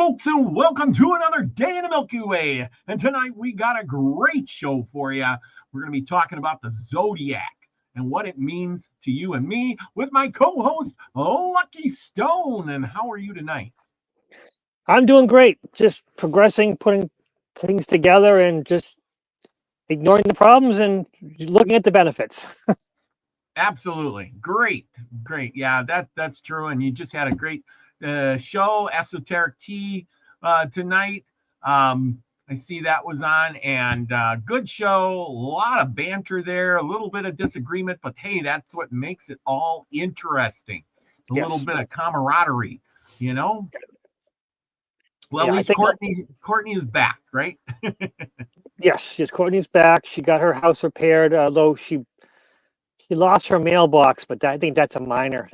folks, and welcome to another day in the Milky Way. And tonight we got a great show for you. We're going to be talking about the Zodiac and what it means to you and me with my co-host, Lucky Stone. And how are you tonight? I'm doing great. Just progressing, putting things together, and just ignoring the problems and looking at the benefits. Absolutely. Great. Yeah, that's true. And you just had a great show, Esoteric Tea, tonight. I see that was on, and good show. A lot of banter there, a little bit of disagreement, but hey, that's what makes it all interesting. A little bit of camaraderie, you know. Well, at least Courtney is back, right? Yes, Courtney's back. She got her house repaired, although she lost her mailbox, but I think that's a minor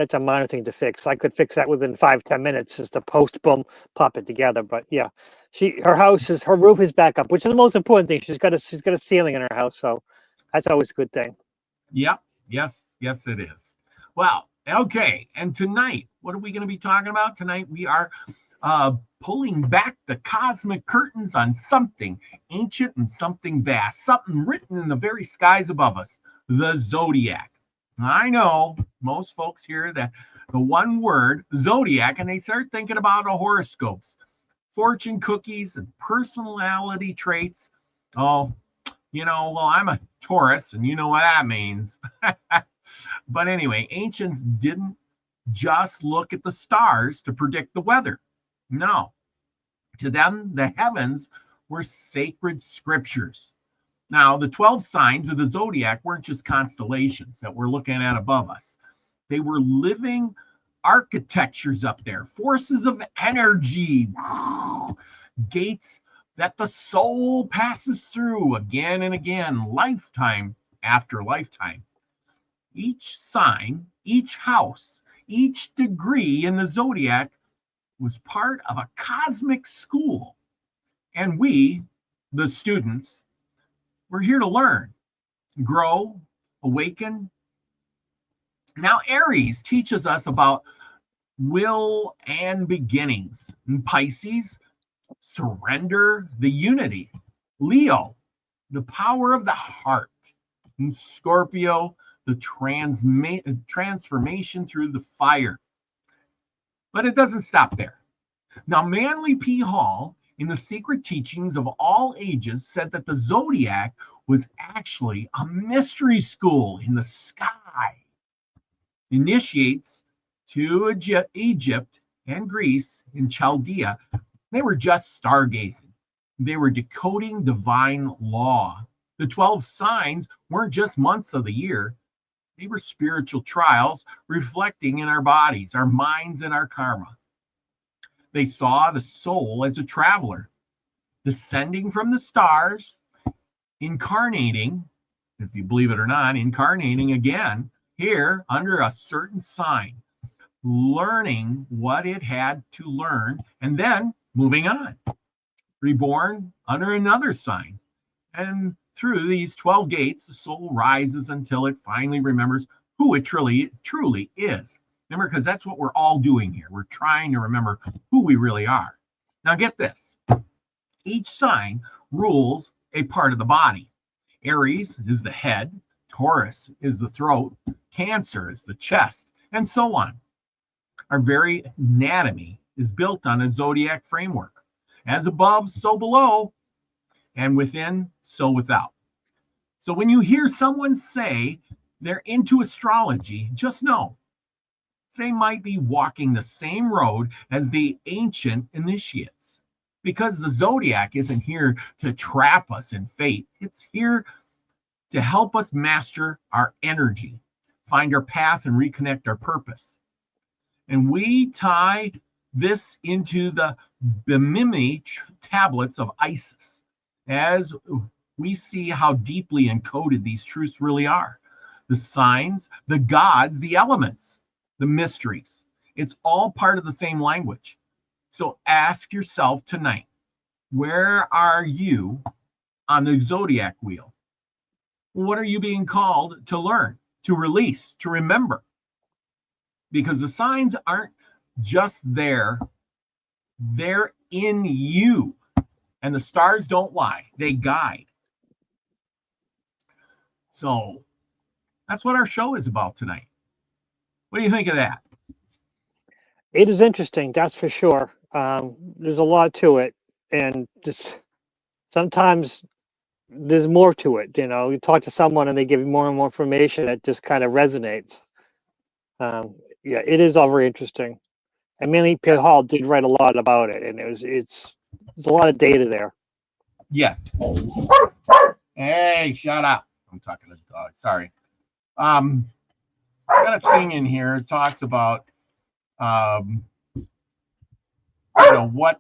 thing to fix. I could fix that within 5-10 minutes, just to post, boom, pop it together. But yeah, her roof is back up, which is the most important thing. She's got a ceiling in her house, so that's always a good thing. Yep. Yes, it is. Well, okay. And tonight, what are we going to be talking about? Tonight we are pulling back the cosmic curtains on something ancient and something vast, something written in the very skies above us, the Zodiac. I know most folks hear that the one word Zodiac and they start thinking about horoscopes, fortune cookies, and personality traits. Oh, well, I'm a Taurus, and you know what that means. But anyway, ancients didn't just look at the stars to predict the weather. No. To them, the heavens were sacred scriptures. Now, the 12 signs of the Zodiac weren't just constellations that we're looking at above us. They were living architectures up there, forces of energy, gates that the soul passes through again and again, lifetime after lifetime. Each sign, each house, each degree in the Zodiac was part of a cosmic school. And we, the students, we're here to learn, grow, awaken. Now, Aries teaches us about will and beginnings. And Pisces, surrender, the unity. Leo, the power of the heart. And Scorpio, the transformation through the fire. But it doesn't stop there. Now, Manly P. Hall, in the Secret Teachings of All Ages, said that the Zodiac was actually a mystery school in the sky. Initiates to Egypt and Greece in Chaldea, they were just stargazing. They were decoding divine law. The 12 signs weren't just months of the year. They were spiritual trials reflecting in our bodies, our minds, and our karma. They saw the soul as a traveler, descending from the stars, incarnating, if you believe it or not, incarnating again here under a certain sign, learning what it had to learn, and then moving on, reborn under another sign. And through these 12 gates, the soul rises until it finally remembers who it truly is. Remember, because that's what we're all doing here. We're trying to remember who we really are. Now, get this. Each sign rules a part of the body. Aries is the head. Taurus is the throat. Cancer is the chest, and so on. Our very anatomy is built on a zodiac framework. As above, so below, and within, so without. So when you hear someone say they're into astrology, just know they might be walking the same road as the ancient initiates, because the Zodiac isn't here to trap us in fate. It's here to help us master our energy, find our path, and reconnect our purpose. And we tie this into the Bembine tablets of Isis as we see how deeply encoded these truths really are. The signs, the gods, the elements, the mysteries. It's all part of the same language. So ask yourself tonight, where are you on the Zodiac wheel? What are you being called to learn, to release, to remember? Because the signs aren't just there They're in you. And the stars don't lie, they guide. So that's what our show is about tonight. What do you think of that? It is interesting, that's for sure. There's a lot to it, and just sometimes there's more to it. You know, you talk to someone and they give you more and more information. It just kind of resonates. Yeah, it is all very interesting. And Manly P. Hall did write a lot about it, and it's there's a lot of data there. Yes. Hey, shut up. I'm talking to the dog. Sorry. I got a thing in here. It talks about what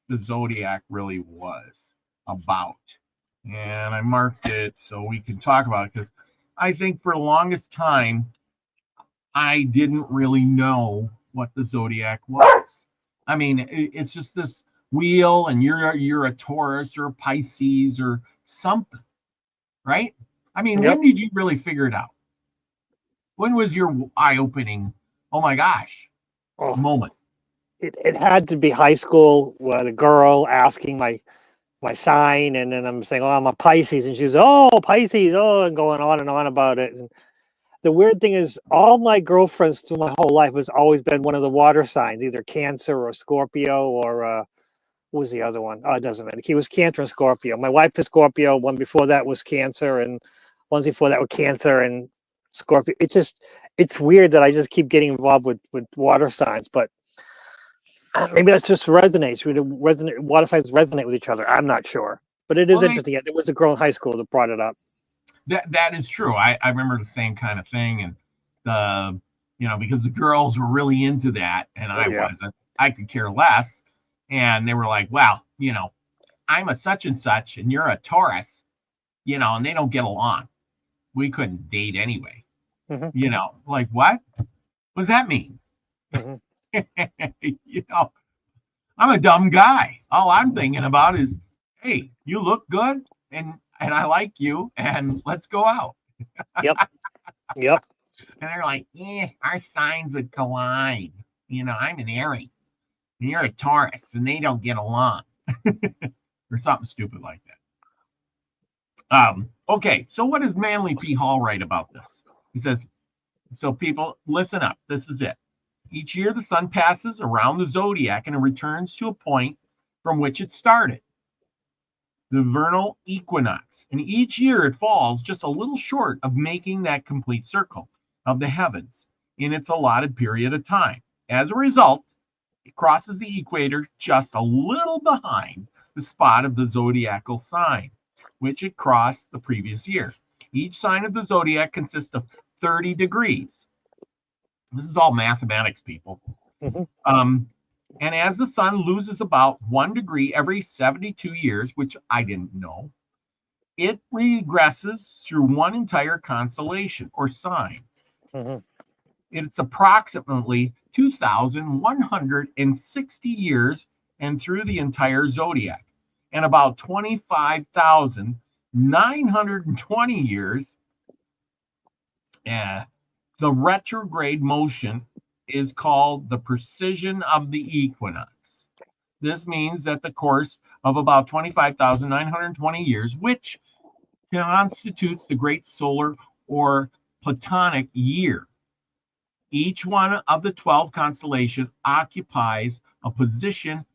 the Zodiac really was about. And I marked it so we can talk about it, because I think for the longest time I didn't really know what the Zodiac was. I mean, it's just this wheel, and you're a Taurus or a Pisces or something, right? I mean, Yep. when did you really figure it out? When was your eye-opening, oh my gosh, moment? It had to be high school with a girl asking my sign, and then I'm saying, oh, I'm a Pisces, and she's, oh, Pisces, oh, and going on and on about it. And the weird thing is, all my girlfriends through my whole life has always been one of the water signs, either Cancer or Scorpio, or what was the other one? Oh, it doesn't matter. He was Cancer and Scorpio. My wife is Scorpio. One before that was Cancer, and ones before that were Cancer and Scorpio. It's weird that I just keep getting involved with water signs, but maybe that's just resonates. Water signs resonate with each other. I'm not sure, but it is interesting. There was a girl in high school that brought it up. That is true. I remember the same kind of thing, and because the girls were really into that, and I wasn't. I could care less, and they were like, "Well, I'm a such and such, and you're a Taurus, and they don't get along. We couldn't date anyway." Mm-hmm. Like, what? What does that mean? Mm-hmm. I'm a dumb guy. All I'm thinking about is, hey, you look good, and I like you, and let's go out. Yep. And they're like, our signs would collide. I'm an Aries, and you're a Taurus, and they don't get along. Or something stupid like that. Okay, so what does Manly P. Hall write about this? He says, so people, listen up. This is it. Each year, the sun passes around the zodiac and it returns to a point from which it started, the vernal equinox. And each year, it falls just a little short of making that complete circle of the heavens in its allotted period of time. As a result, it crosses the equator just a little behind the spot of the zodiacal sign, which it crossed the previous year. Each sign of the zodiac consists of 30 degrees. This is all mathematics, people. Mm-hmm. And as the sun loses about 1 degree every 72 years, which I didn't know, it regresses through one entire constellation or sign. Mm-hmm. It's approximately 2,160 years and through the entire zodiac, and about 25,920 years. The retrograde motion is called the precession of the equinox. This means that the course of about 25,920 years, which constitutes the great solar or Platonic year. Each one of the 12 constellations occupies a position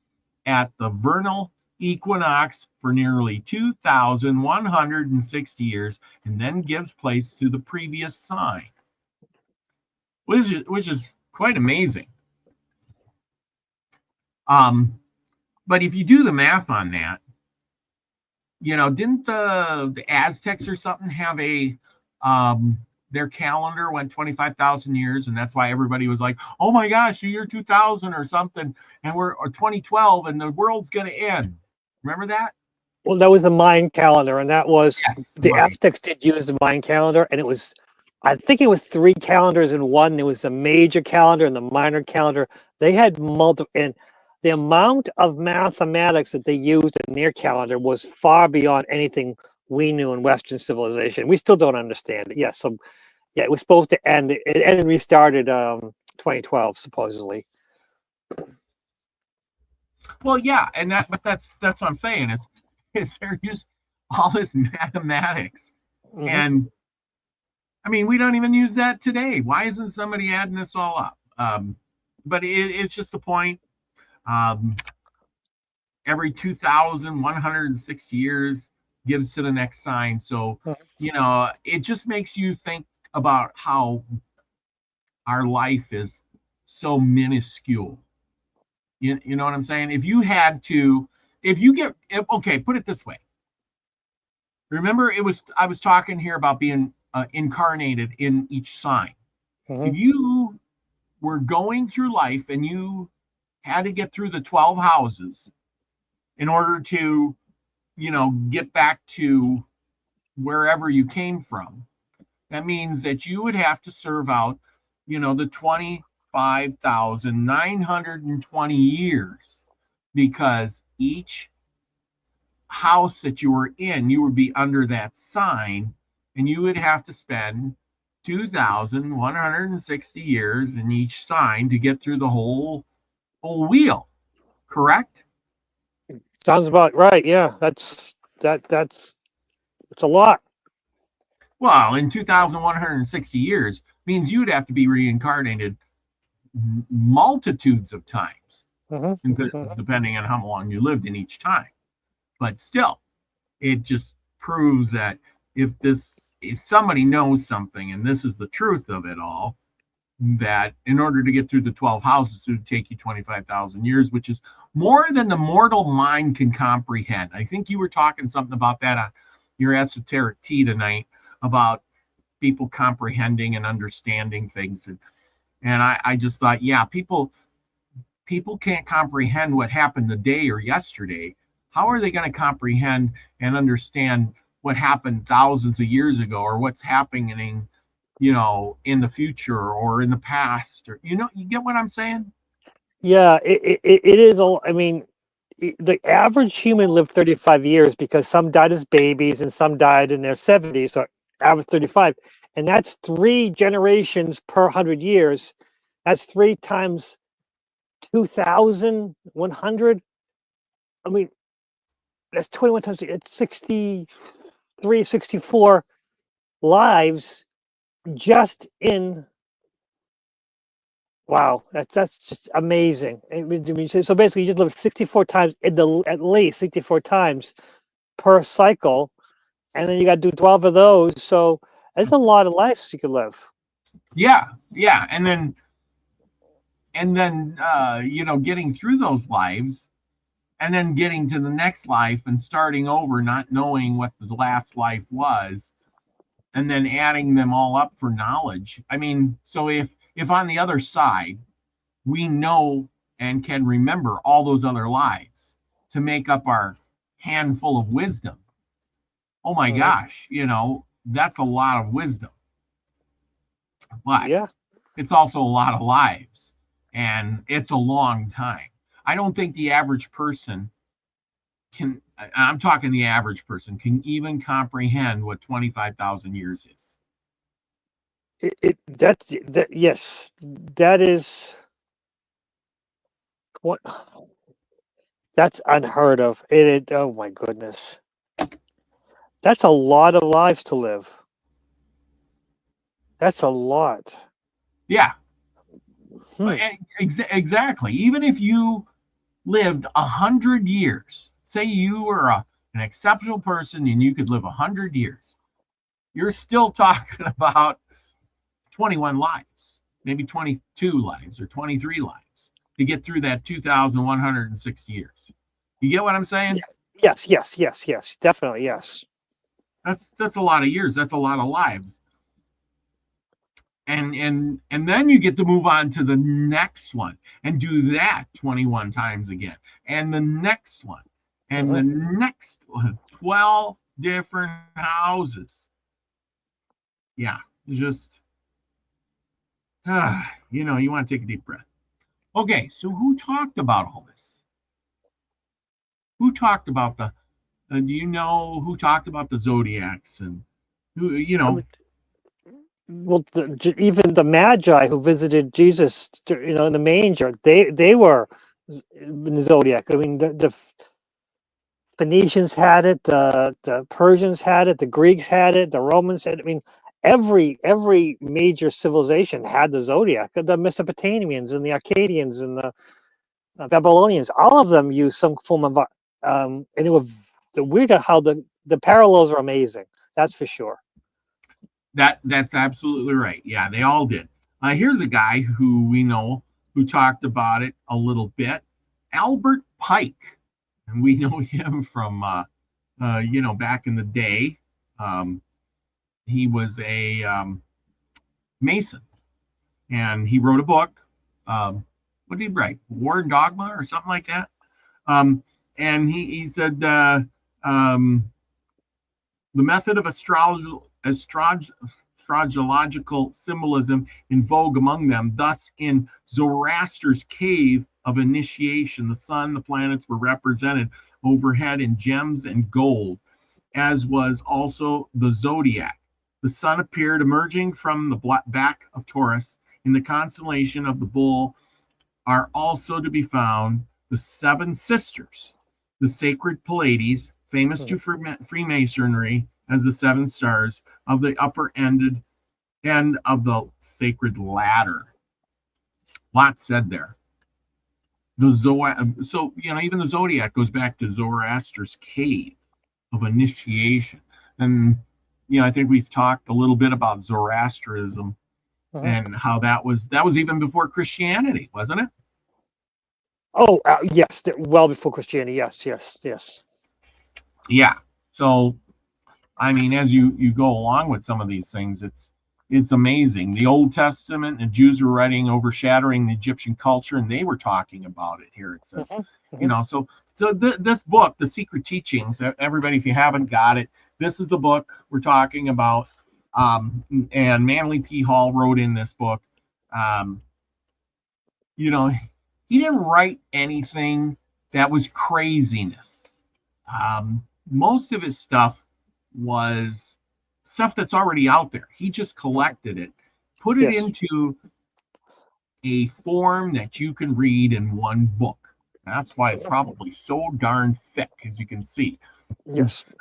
at the vernal equinox for nearly 2,160 years and then gives place to the previous sign, which is quite amazing. But if you do the math on that, didn't the Aztecs or something have their calendar went 25,000 years, and that's why everybody was like, oh my gosh, the year 2000 or something, and we're 2012 and the world's going to end. Remember that? Well, that was the Mayan calendar, and that was Aztecs did use the Mayan calendar, and I think it was 3 calendars in one. There was the major calendar and the minor calendar. They had multiple, and the amount of mathematics that they used in their calendar was far beyond anything we knew in Western civilization. We still don't understand it. So it was supposed to end. It ended and restarted 2012, supposedly. Well, yeah, and that's what I'm saying is there use all this mathematics, Hmm. and I mean we don't even use that today. Why isn't somebody adding this all up? But it's just the point. Um, every 2,160 years gives to the next sign. So, it just makes you think about how our life is so minuscule. You know what I'm saying? If you had to, if you get, if, okay, put it this way. Remember, I was talking here about being incarnated in each sign. Hmm. If you were going through life and you had to get through the 12 houses in order to, get back to wherever you came from, that means that you would have to serve out, the 25,920 years, because each house that you were in, you would be under that sign, and you would have to spend 2,160 years in each sign to get through the whole wheel. Correct? Sounds about right. Yeah, that's it's a lot. Well, in 2,160 years means you'd have to be reincarnated multitudes of times, Hmm. Hmm. depending on how long you lived in each time. But still, it just proves that if somebody knows something, and this is the truth of it all, that in order to get through the 12 houses, it would take you 25,000 years, which is more than the mortal mind can comprehend. I think you were talking something about that on your esoteric tea tonight, about people comprehending and understanding things. And I just thought, yeah, people can't comprehend what happened today or yesterday. How are they going to comprehend and understand what happened thousands of years ago, or what's happening, in the future or in the past? Or, you get what I'm saying? Yeah, it is. I mean, the average human lived 35 years because some died as babies and some died in their 70s. So average 35, and that's 3 generations per 100 years. That's 3 times 2,100. I mean, that's 21 times. It's 63, 64 lives just in. Wow, that's just amazing. So basically, you just live 64 times at least 64 times per cycle, and then you got to do 12 of those. So that's a lot of lives you could live. Yeah, yeah. And then getting through those lives, and then getting to the next life and starting over, not knowing what the last life was, and then adding them all up for knowledge. I mean, so if on the other side we know and can remember all those other lives to make up our handful of wisdom, oh my Hmm. gosh, that's a lot of wisdom. But Yeah, it's also a lot of lives, and it's a long time. I don't think the average person can, I'm talking the average person, can even comprehend what 25,000 years is. that. Yes, that is what. That's unheard of. Oh my goodness, that's a lot of lives to live. That's a lot. Yeah, Hmm. exactly. Even if you lived 100 years, say you were an exceptional person and you could live 100 years, you're still talking about 21 lives, maybe 22 lives or 23 lives to get through that 2,160 years. You get what I'm Yeah. saying? Yes. Yes. Yes. Yes. Definitely. Yes. That's a lot of years. That's a lot of lives. And then you get to move on to the next one and do that 21 times again, and the next one, and Hmm. the next one, 12 different houses. Yeah, just you want to take a deep breath. Okay, so who talked about all this? Who talked about do you know who talked about the zodiacs, and who, I mean, well, even the Magi who visited Jesus, in the manger, they were in the zodiac. I mean, the Phoenicians had it, the Persians had it, the Greeks had it, the Romans had it. I mean, every major civilization had the zodiac. The Mesopotamians and the Akkadians and the Babylonians, all of them used some form of and it was the weird how the parallels are amazing. That's for sure. That's absolutely right. Yeah, they all did. Here's a guy who we know who talked about it a little bit, Albert Pike, and we know him from back in the day. He was a Mason, and he wrote a book. What did he write? War and Dogma or something like that. And he said the method of astrological symbolism in vogue among them. Thus, in Zoroaster's cave of initiation, the sun, the planets were represented overhead in gems and gold, as was also the zodiac. The sun appeared emerging from the back of Taurus. In the constellation of the bull are also to be found the seven sisters, the sacred Pleiades, famous to Freemasonry as the seven stars of the upper end of the sacred ladder. Lot said there. So even the zodiac goes back to Zoroaster's cave of initiation, and I think we've talked a little bit about Zoroastrianism and how that was even before Christianity, wasn't it? Oh, yes, well before Christianity. Yes. Yeah. So, I mean, as you go along with some of these things, it's amazing. The Old Testament, the Jews were writing overshadowing the Egyptian culture, and they were talking about it. Here it says, this book, The Secret Teachings. Everybody, if you haven't got it, this is the book we're talking about. And Manly P. Hall wrote in this book. He didn't write anything that was craziness. Most of his stuff was stuff that's already out there. He just collected it, put it into a form that you can read in one book. That's why it's probably so darn thick, as you can see. Yes.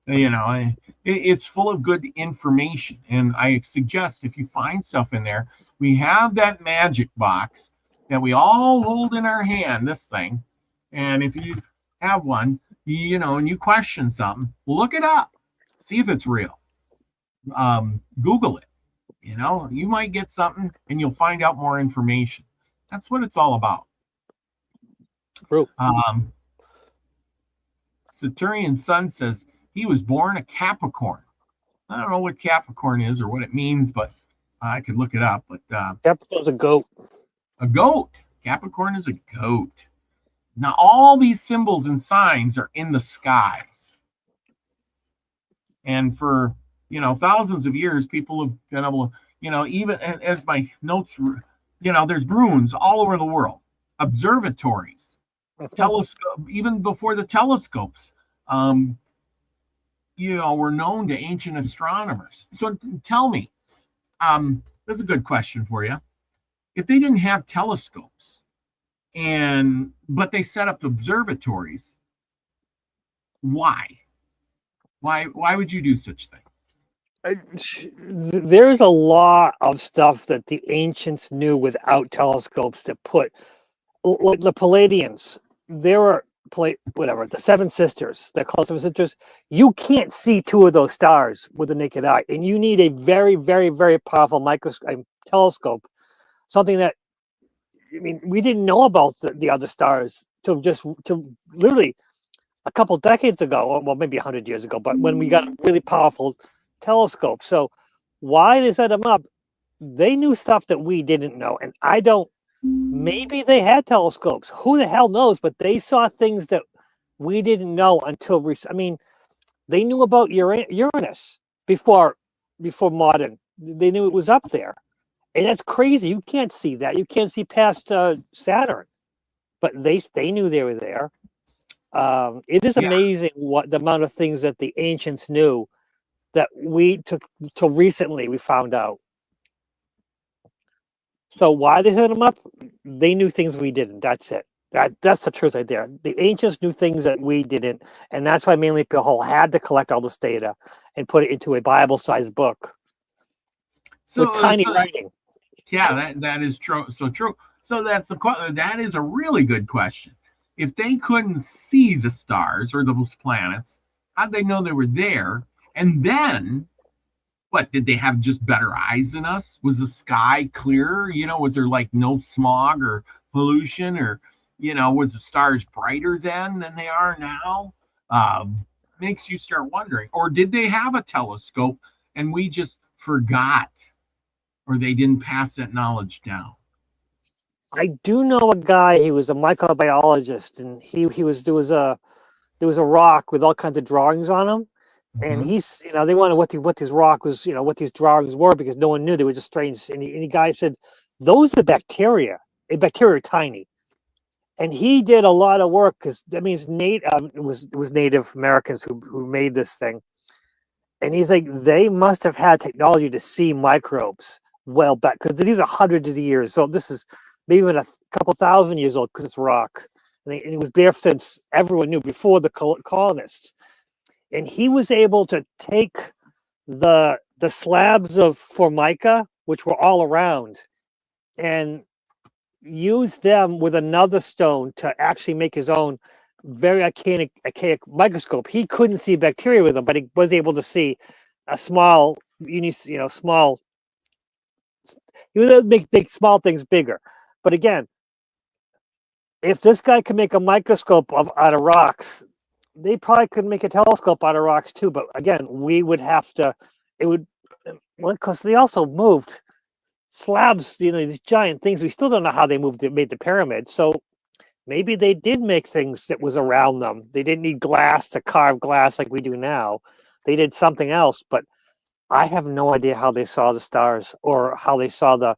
It's full of good information. And I suggest if you find stuff in there, we have that magic box that we all hold in our hand, this thing. And if you have one, and you question something, look it up, see if it's real. Google it. You might get something and you'll find out more information. That's what it's all about. True. Saturnian Sun says he was born a Capricorn. I don't know what Capricorn is or what it means, but I could look it up. But Capricorn's a goat. A goat. Capricorn is a goat. Now, all these symbols and signs are in the skies. And for, thousands of years, people have been able to, even as my notes, there's runes all over the world, observatories, telescope, even before the telescopes, were known to ancient astronomers. So tell me, that's a good question for you. If they didn't have telescopes but they set up observatories, why would you do such a thing? There's a lot of stuff that the ancients knew without telescopes to put, like the Palladians. There were the seven sisters. They're called seven sisters. You can't see two of those stars with the naked eye, and you need a very, very, very powerful telescope. Something that, we didn't know about the other stars till literally a couple decades ago, or well, maybe 100 years ago. But when we got a really powerful telescope, so why they set them up? They knew stuff that we didn't know, and I don't. Maybe they had telescopes. Who the hell knows? But they saw things that we didn't know until recent. They knew about Uranus before modern. They knew it was up there. And that's crazy. You can't see that. You can't see past Saturn. But they knew they were there. It is amazing what the amount of things that the ancients knew that we took till recently we found out. So why they set them up? They knew things we didn't. That's it. That's the truth right there. The ancients knew things that we didn't, and that's why mainly people had to collect all this data and put it into a Bible-sized book with tiny writing. Yeah, that is true. So true. So that is a really good question. If they couldn't see the stars or those planets, how'd they know they were there? And then, what did they have just better eyes than us? Was the sky clearer? Was there like no smog or pollution, or was the stars brighter then than they are now? Makes you start wondering. Or did they have a telescope and we just forgot, or they didn't pass that knowledge down? I do know a guy. He was a microbiologist, and there was a rock with all kinds of drawings on them. And Mhm. they wanted what this rock was, what these drawings were, because no one knew. They were just strange. And the guy said, those are bacteria. And bacteria are tiny. And he did a lot of work, because that means it was Native Americans who made this thing. And he's like, they must have had technology to see microbes well back, because these are hundreds of years. So this is maybe even a couple thousand years old, because it's rock. And it was there since everyone knew, before the colonists. And he was able to take the slabs of Formica, which were all around, and use them with another stone to actually make his own very archaic microscope. He couldn't see bacteria with them, but he was able to see a small, small. He was able to make small things bigger. But again, if this guy can make a microscope out of rocks, they probably could make a telescope out of rocks too. But again, we would have to. It would, well, because they also moved slabs. These giant things. We still don't know how they made the pyramids. So maybe they did make things that was around them. They didn't need glass to carve glass like we do now. They did something else. But I have no idea how they saw the stars, or how they saw the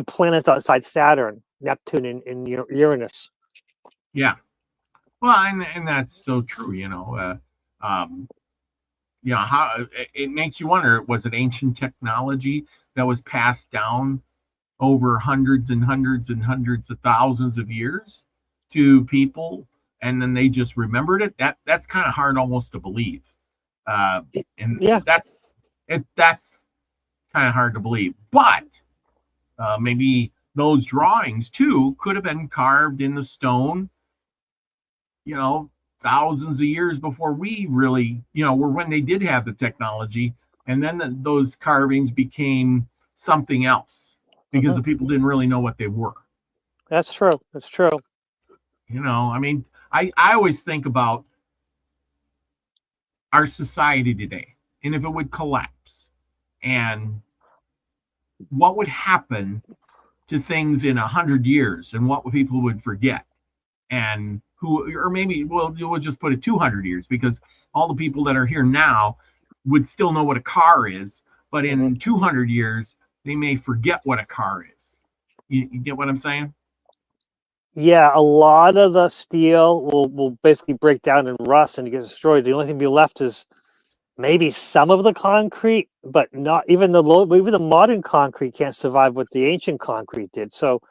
planets outside Saturn, Neptune, and Uranus. Yeah. Well, and that's so true. How it makes you wonder: was it ancient technology that was passed down over hundreds and hundreds and hundreds of thousands of years to people, and then they just remembered it? That's kind of hard almost to believe. And Yeah. that's kind of hard to believe. But maybe those drawings too could have been carved in the stone, thousands of years before we really, were when they did have the technology. And then those carvings became something else because the people didn't really know what they were. That's true. That's true. I mean, I always think about our society today, and if it would collapse, and what would happen to things in 100 years, and what people would forget, and who, or maybe we'll just put it 200 years, because all the people that are here now would still know what a car is, but in 200 years they may forget what a car is. You get what I'm saying? Yeah, a lot of the steel will basically break down and rust and get destroyed. The only thing to be left is maybe some of the concrete, but not even even the modern concrete can't survive what the ancient concrete did. So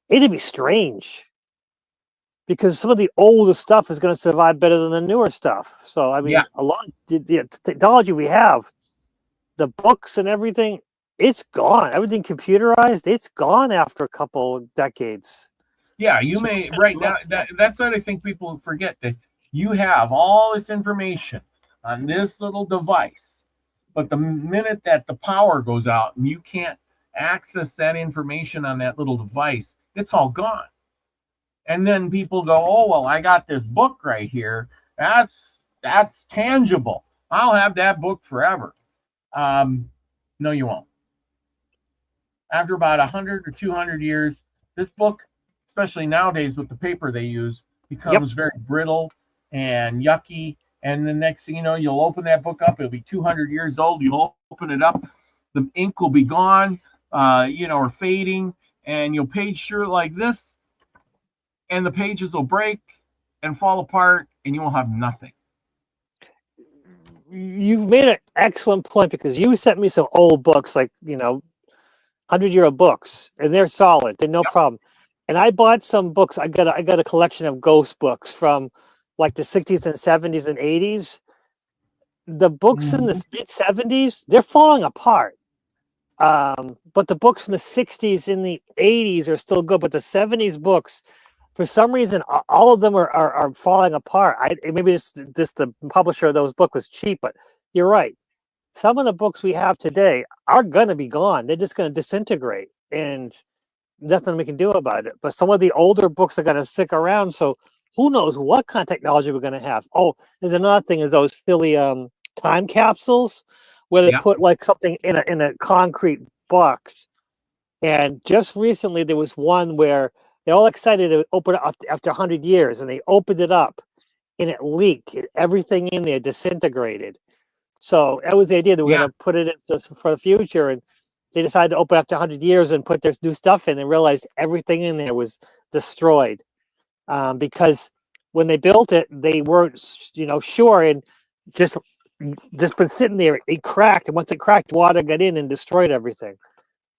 it'd be strange, because some of the older stuff is going to survive better than the newer stuff. So I mean, a lot of the technology we have, the books and everything, it's gone. Everything computerized, it's gone after a couple of decades. Yeah, you may right now. That's what I think people forget, that you have all this information on this little device, but the minute that the power goes out and you can't access that information on that little device, it's all gone. And then people go, "Oh well, I got this book right here. That's tangible. I'll have that book forever." No, you won't. After about 100 or 200 years, this book, especially nowadays with the paper they use, becomes very brittle and yucky. And the next thing you know, you'll open that book up. It'll be 200 years old. You'll open it up. The ink will be gone, or fading. And you'll page through it like this. And the pages will break and fall apart. And you will have nothing. You've made an excellent point, because you sent me some old books, like, 100-year-old books, and they're solid. They're no problem. And I bought some books. I got a collection of ghost books from like the 60s and 70s and 80s. The books in the Mhm. mid 70s, they're falling apart. But the books in the 60s and the 80s are still good. But the 70s books, for some reason, all of them are falling apart. Maybe just the publisher of those books was cheap, but you're right. Some of the books we have today are going to be gone. They're just going to disintegrate, and nothing we can do about it. But some of the older books are going to stick around. So who knows what kind of technology we're going to have? Oh, there's another thing: is those Philly time capsules where they Yeah. put like something in a concrete box. And just recently, there was one where they're all excited to open it up after 100 years, and they opened it up, and it leaked. Everything in there disintegrated. So that was the idea that we're Yeah. going to put it in for the future. And they decided to open after 100 years and put their new stuff in and realized everything in there was destroyed because when they built it, they weren't, sure. And just just been sitting there, it cracked. And once it cracked, water got in and destroyed everything.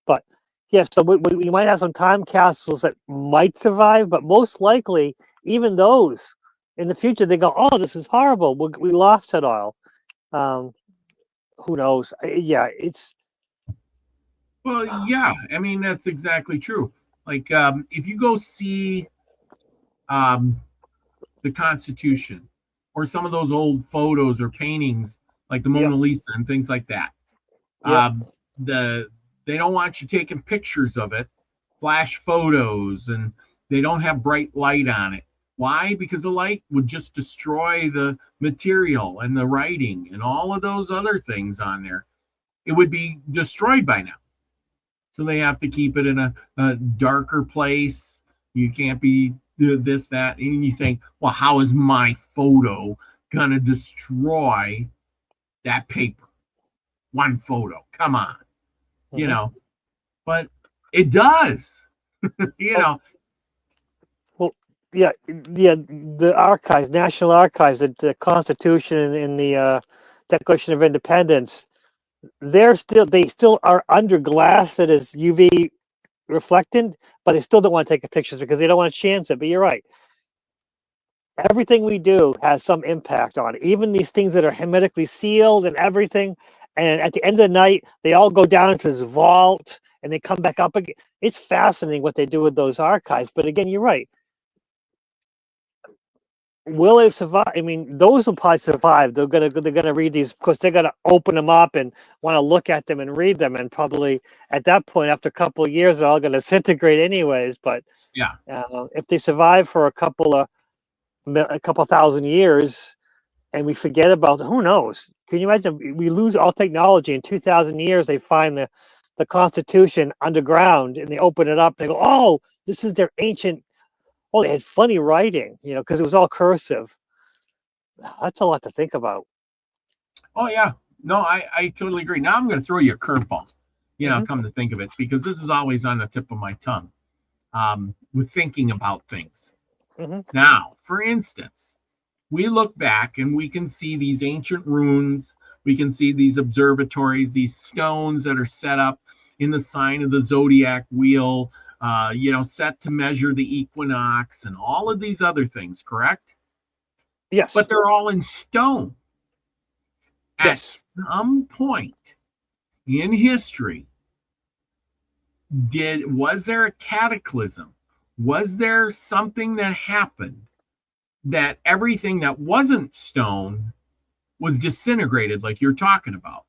But yeah, so we might have some time capsules that might survive, but most likely, even those in the future, they go, oh, this is horrible. We lost it all. Um, who knows? Yeah, it's Well, yeah. I mean, that's exactly true. Like, if you go see um, the Constitution or some of those old photos or paintings, like the yep, Mona Lisa and things like that, yep. um, the they don't want you taking pictures of it, flash photos, and they don't have bright light on it. Why? Because the light would just destroy the material and the writing and all of those other things on there. It would be destroyed by now. So they have to keep it in a darker place. You can't be this, that. And you think, well, how is my photo going to destroy that paper? One photo. Come on. You Hmm. know, but it does. you Oh, know, well, yeah, yeah. The archives, National Archives, the Constitution and the Declaration of Independence, they still are under glass that is UV reflectant, but they still don't want to take pictures because they don't want to chance it. But you're right. Everything we do has some impact on it. Even these things that are hermetically sealed and everything. And at the end of the night, they all go down into this vault and they come back up again. It's fascinating what they do with those archives. But again, you're right. Will they survive? I mean, those will probably survive. They're gonna read these because they're gonna open them up and want to look at them and read them. And probably at that point, after a couple of years, they're all gonna disintegrate anyways. But yeah. if they survive for a couple thousand years, and we forget about who knows? Can you imagine? We lose all technology in 2,000 years. They find the Constitution underground, and they open it up. And they go, "Oh, this is their ancient." Oh, they had funny writing, because it was all cursive. That's a lot to think about. Oh, yeah. No, I totally agree. Now I'm going to throw you a curveball, Hmm. come to think of it, because this is always on the tip of my tongue with thinking about things. Hmm. Now, for instance, we look back and we can see these ancient runes. We can see these observatories, these stones that are set up in the sign of the zodiac wheel, set to measure the equinox and all of these other things, correct? Yes, But they're all in stone. At yes. some point in history, was there a cataclysm? Was there something that happened that everything that wasn't stone was disintegrated, like you're talking about?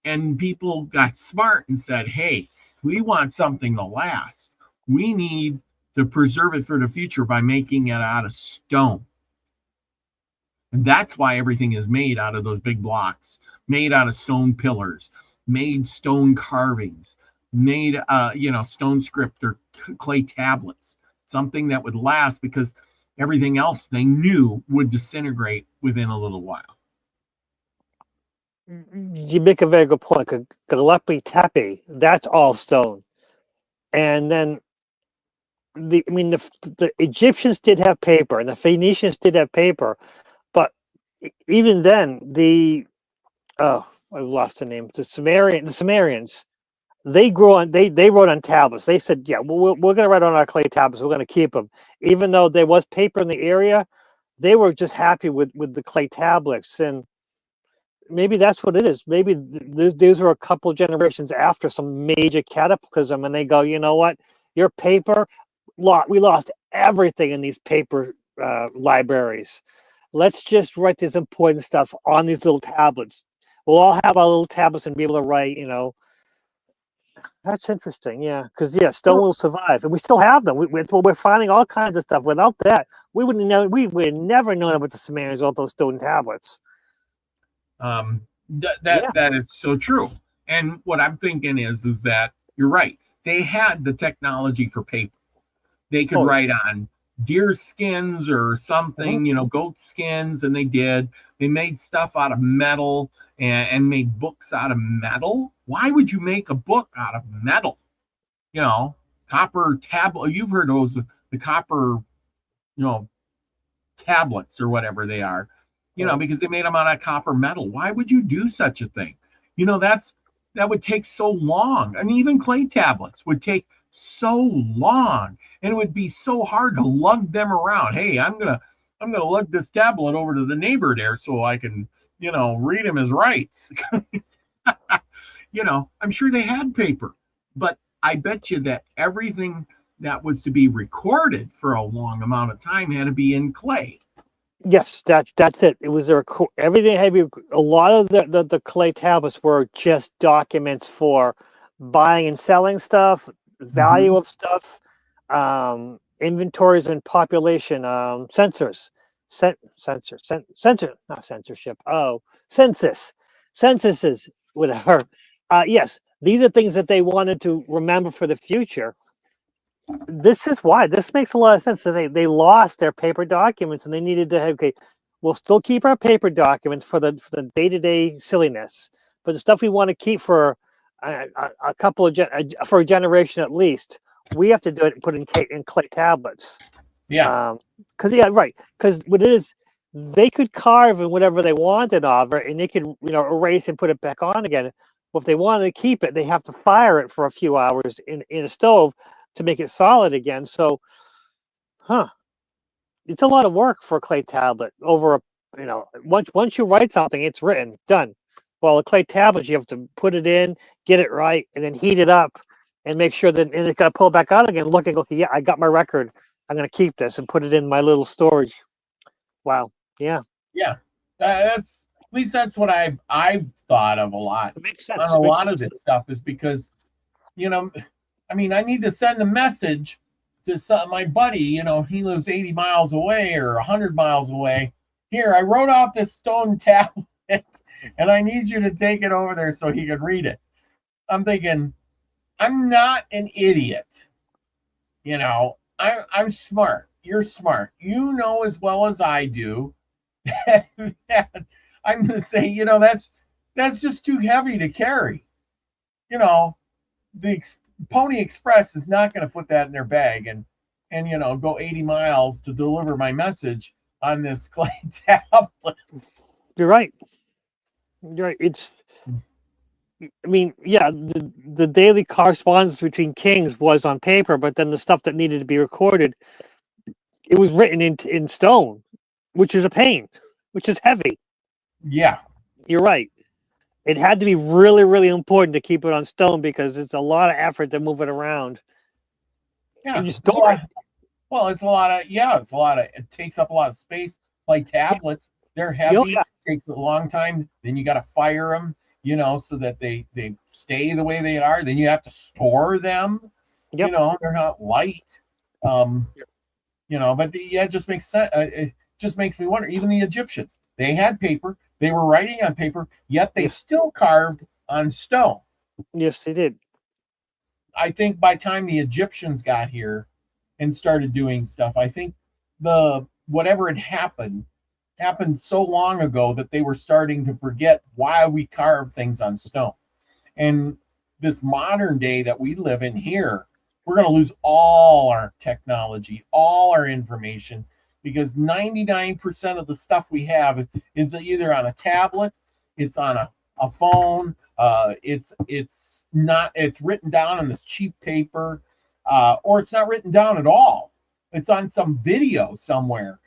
And people got smart and said, hey, we want something to last. We need to preserve it for the future by making it out of stone. And that's why everything is made out of those big blocks, made out of stone pillars, made stone carvings, made stone script or clay tablets, something that would last because everything else they knew would disintegrate within a little while. You make a very good point. Gillespie Tappy, that's all stone. And then the Egyptians did have paper, and the Phoenicians did have paper, but even then, I lost the name. The Sumerians, they wrote on tablets. They said, yeah, we're going to write on our clay tablets. We're going to keep them, even though there was paper in the area. They were just happy with the clay tablets, and maybe that's what it is. Maybe these were a couple generations after some major cataclysm, and they go, you know what, your paper, we lost everything in these paper libraries. Let's just write this important stuff on these little tablets. We'll all have our little tablets and be able to write, That's interesting, yeah, because stone will survive, and we still have them. We're finding all kinds of stuff. Without that, we wouldn't know. We would never known about the Sumerians without those stone tablets. That is so true. And what I'm thinking is that you're right. They had the technology for paper. They could write on deer skins or something, goat skins, and they made stuff out of metal and made books out of metal. Why would you make a book out of metal? Copper tablet. You've heard those, the copper, tablets or whatever they are, because they made them out of copper metal. Why would you do such a thing? That would take so long. And even clay tablets would take so long, and it would be so hard to lug them around. Hey, I'm gonna lug this tablet over to the neighbor there so I can read him his rights. I'm sure they had paper, but I bet you that everything that was to be recorded for a long amount of time had to be in clay. Yes, that's it. It was everything had to be. A lot of the clay tablets were just documents for buying and selling stuff, value of stuff, inventories and population, census, not censorship. Oh, censuses, whatever. Yes, these are things that they wanted to remember for the future. This is why this makes a lot of sense. So they lost their paper documents, and they needed to have, we'll still keep our paper documents for the day-to-day silliness, but the stuff we want to keep for a couple of for a generation at least, we have to do it and put in clay tablets. Yeah. Because what it is, they could carve in whatever they wanted of it, and they could erase and put it back on again. Well, if they wanted to keep it, they have to fire it for a few hours in a stove to make it solid again. So, it's a lot of work for a clay tablet. Once you write something, it's written, done. Well, a clay tablet, you have to put it in, get it right, and then heat it up and make sure that it's got to pull it back out again. Look and go, yeah, I got my record. I'm going to keep this and put it in my little storage. Wow. Yeah. Yeah. That's at least that's what I've thought of a lot. It makes sense. On a lot of this stuff is because, I need to send a message to my buddy, he lives 80 miles away or 100 miles away. Here, I wrote out this stone tablet, and I need you to take it over there so he can read it. I'm thinking, I'm not an idiot. I'm smart. You're smart. You know as well as I do that I'm going to say, that's just too heavy to carry. The Pony Express is not going to put that in their bag and go 80 miles to deliver my message on this clay tablet. You're right. It's, the daily correspondence between kings was on paper, but then the stuff that needed to be recorded, it was written in stone, which is a pain, which is heavy. Yeah. You're right. It had to be really, really important to keep it on stone because it's a lot of effort to move it around. Yeah. And you store it. Well, it takes up a lot of space. Like tablets, they're heavy. It takes a long time. Then you got to fire them, so that they stay the way they are. Then you have to store them. Yep. They're not light. But it just makes sense. It just makes me wonder, even the Egyptians, they had paper. They were writing on paper, yet they still carved on stone. Yes, they did. I think by the time the Egyptians got here and started doing stuff, I think whatever had happened so long ago that they were starting to forget why we carve things on stone. And this modern day that we live in here, we're going to lose all our technology, all our information, because 99% of the stuff we have is either on a tablet, it's on a phone, It's not, it's written down on this cheap paper, or it's not written down at all. It's on some video somewhere.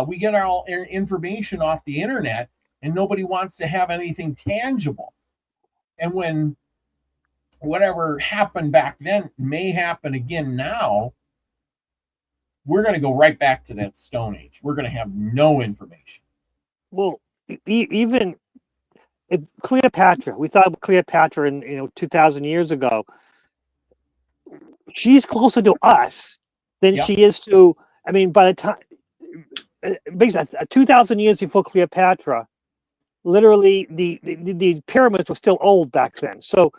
We get our information off the internet, and nobody wants to have anything tangible. And when whatever happened back then may happen again now, we're going to go right back to that Stone Age. We're going to have no information. Well, even Cleopatra, we thought of Cleopatra in 2,000 years ago. She's closer to us than Yep. she is to. I mean, by the time, basically, 2,000 years before Cleopatra, literally the pyramids were still old back then. So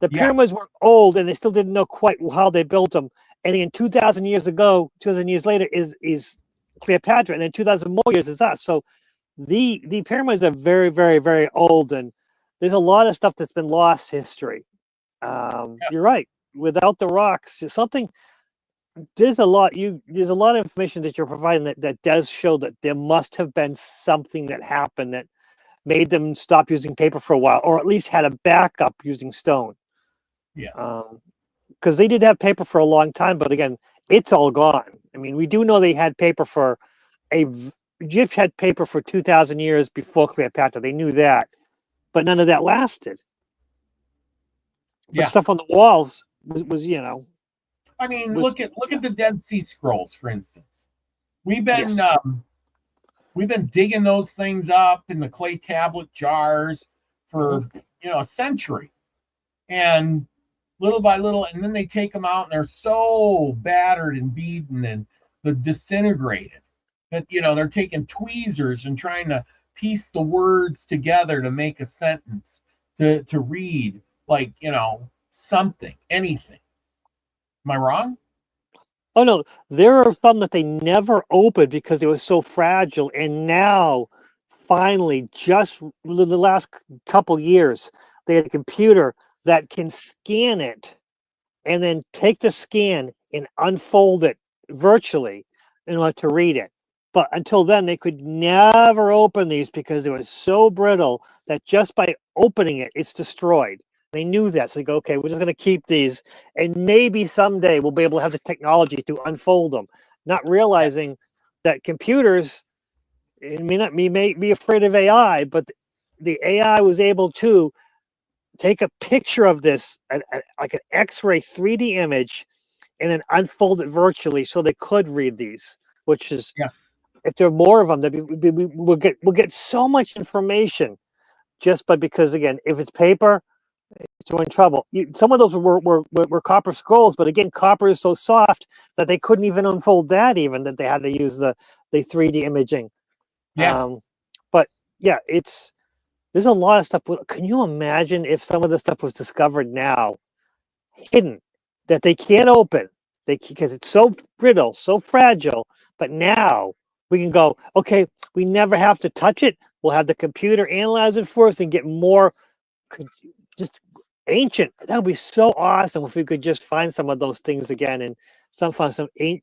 the Yeah. pyramids were old, and they still didn't know quite how they built them. And then 2,000 years ago, 2,000 years later is Cleopatra, and then 2,000 more years is us. So the pyramids are very, very, very old, and there's a lot of stuff that's been lost history. You're right. Without the rocks, there's a lot of information that you're providing that does show that there must have been something that happened that made them stop using paper for a while, or at least had a backup using stone. Yes. Because they did have paper for a long time, but again, it's all gone. I mean, we do know they had paper Egypt had paper for 2,000 years before Cleopatra. They knew that, but none of that lasted. Yeah. But stuff on the walls was I mean, look at the Dead Sea Scrolls, for instance. We've been digging those things up in the clay tablet jars for a century, and little by little, and then they take them out, and they're so battered and beaten and disintegrated that they're taking tweezers and trying to piece the words together to make a sentence to read, like something, anything. Am I wrong? Oh no, there are some that they never opened because they were so fragile, and now finally, just the last couple years, they had a computer that can scan it and then take the scan and unfold it virtually in order to read it. But until then, they could never open these because they were so brittle that just by opening it, it's destroyed. They knew that. So they go, okay, we're just going to keep these, and maybe someday we'll be able to have the technology to unfold them, not realizing that computers, it may be afraid of AI, but the AI was able to take a picture of this, like an X-ray 3D image, and then unfold it virtually so they could read these, which is, if there are more of them, we'll get so much information just because, again, if it's paper, you're in trouble. Some of those were copper scrolls, but again, copper is so soft that they couldn't even unfold that, even that they had to use the 3D imaging. But yeah, there's a lot of stuff. Can you imagine if some of the stuff was discovered now, hidden, that they can't open, because it's so brittle, so fragile, but now we can go, okay, we never have to touch it. We'll have the computer analyze it for us and get more just ancient. That would be so awesome if we could just find some of those things again, and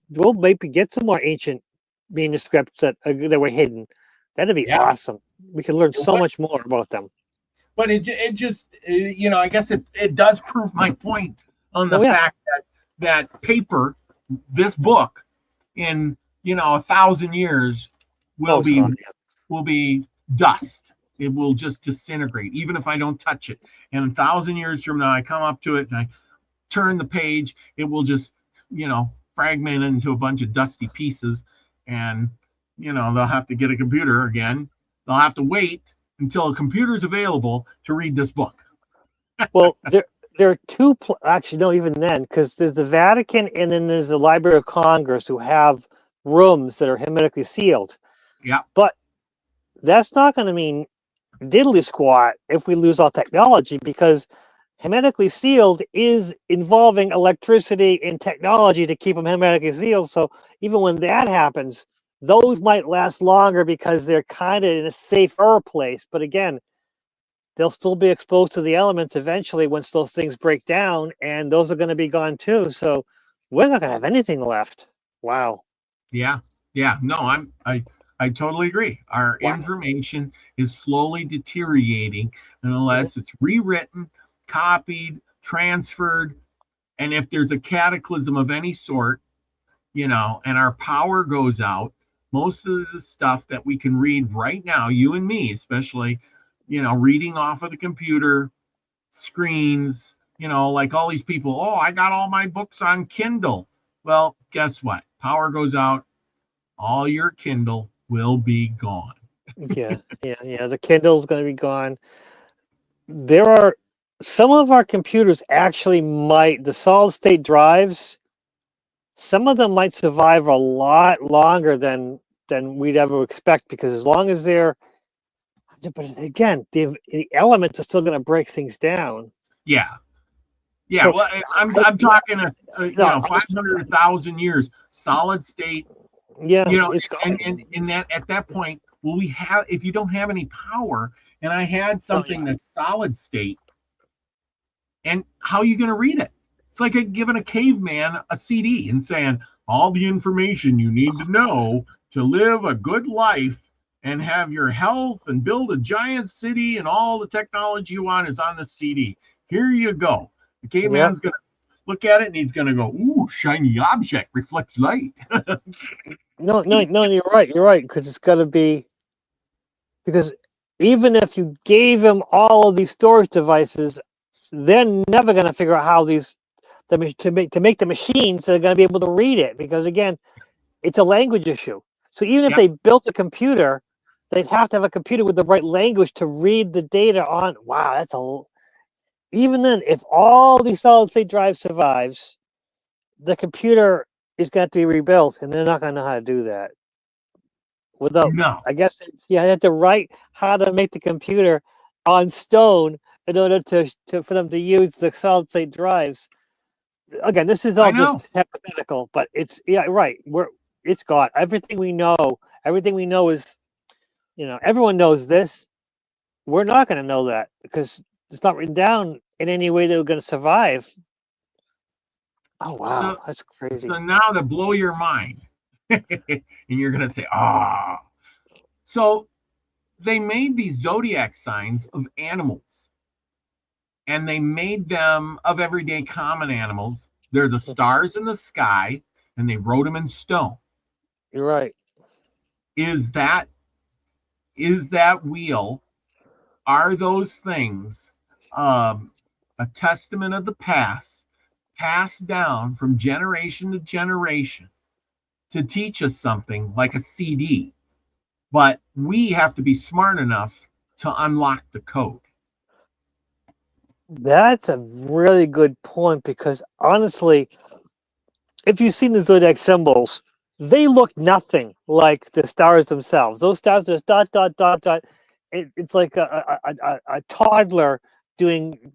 we'll maybe get some more ancient manuscripts that were hidden. That'd be awesome. We could learn so much more about them. But it just I guess it does prove my point on the fact that paper, this book, in 1,000 years will be dust. It will just disintegrate, even if I don't touch it. And 1,000 years from now, I come up to it and I turn the page, it will just, fragment into a bunch of dusty pieces. And, they'll have to get a computer again. They'll have to wait until a computer is available to read this book. Well, there are two, actually, no, even then, because there's the Vatican and then there's the Library of Congress, who have rooms that are hermetically sealed. Yeah. But that's not going to mean diddly squat if we lose all technology, because hermetically sealed is involving electricity and technology to keep them hermetically sealed. So even when that happens, those might last longer because they're kind of in a safer place. But again, they'll still be exposed to the elements eventually once those things break down, and those are going to be gone too. So we're not going to have anything left. Wow. Yeah. No, I totally agree. Our Wow. information is slowly deteriorating Mhm. unless it's rewritten, copied, transferred, and if there's a cataclysm of any sort, and our power goes out, most of the stuff that we can read right now, you and me especially, reading off of the computer screens, like all these people, oh, I got all my books on Kindle. Well, guess what? Power goes out, all your Kindle will be gone. Yeah. The Kindle's going to be gone. There are some of our computers actually might, the solid state drives, some of them might survive a lot longer than we'd ever expect, because as long as they're, but again, the elements are still going to break things down. Yeah. Yeah, So well, I'm yeah, talking, no, 500,000 years, solid state, yeah, you know, it's gone. and in that at that point, will we have if you don't have any power, and I had Oh, yeah. something that's solid state, and how are you going to read it? It's like giving a caveman a CD and saying all the information you need to know to live a good life and have your health and build a giant city and all the technology you want is on the CD. Here you go. The Yep. caveman's going to look at it and he's going to go, ooh, shiny object reflects light. No, you're right. You're right, because it's got to be, because even if you gave him all of these storage devices, they're never going to figure out how to make the machines that are going to be able to read it, because again, it's a language issue. So even if Yep. they built a computer, they'd have to have a computer with the right language to read the data on. Wow, even then, if all these solid state drives survives, the computer is going to be rebuilt, and they're not going to know how to do that without. No. I guess you have to write how to make the computer on stone in order for them to use the solid state drives. Again, this is I all know. just hypothetical, but right. It's got everything we know. Everything we know is, everyone knows this. We're not going to know that because it's not written down in any way that we're going to survive. Oh So wow, that's crazy. so now to blow your mind, and you're going to say, ah. So they made these zodiac signs of animals, and they made them of everyday common animals. They're the stars in the sky, and they wrote them in stone. You're right. Is that wheel? Are those things a testament of the past, passed down from generation to generation to teach us something like a CD? But we have to be smart enough to unlock the code. That's a really good point, because honestly, if you've seen the zodiac symbols, they look nothing like the stars themselves. Those stars, there's dot dot dot dot. It's like a toddler doing,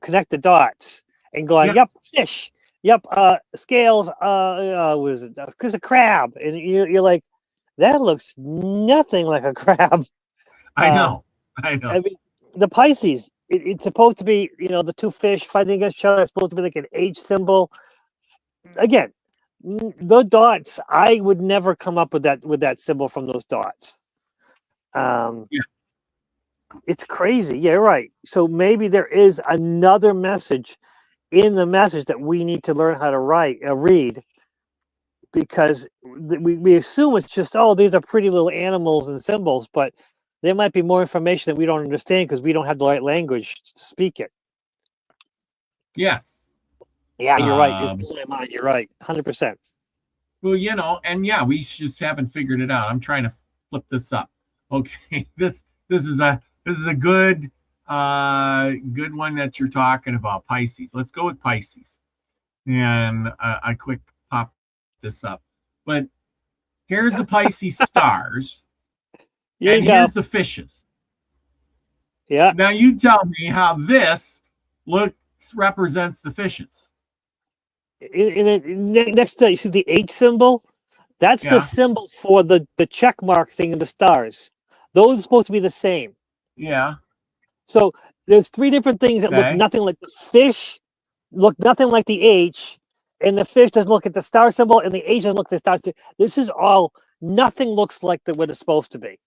connect the dots and going, Yeah, yep, fish, yep, scales, what is it? Because a crab, and you're like, that looks nothing like a crab. I Uh, know. I know. I mean, the Pisces, it's supposed to be, the two fish fighting against each other. It's supposed to be like an H symbol. Again, the dots, I would never come up with that symbol from those dots. Yeah. It's crazy. Yeah, right. So maybe there is another message in the message that we need to learn how to read, because we assume it's just, oh, these are pretty little animals and symbols, but there might be more information that we don't understand because we don't have the right language to speak it. Yes. Yeah, you're right. It's Um, blowing my mind. You're right. 100%. well, and yeah, we just haven't figured it out. I'm trying to flip this up. Okay, this is a good one that you're talking about, Pisces. Let's go with Pisces, and I quick pop this up. But here's the Pisces stars, Here you and go. here's the fishes. Yeah. Now you tell me how this represents the fishes. Next to, you see the H symbol? That's the Yeah, symbol for the check mark thing in the stars. Those are supposed to be the same. yeah, So there's three different things that look okay, nothing like the fish, look nothing like the H, and the fish doesn't look at the star symbol, and the H doesn't look at the star symbol. This is all Nothing looks like what it's supposed to be.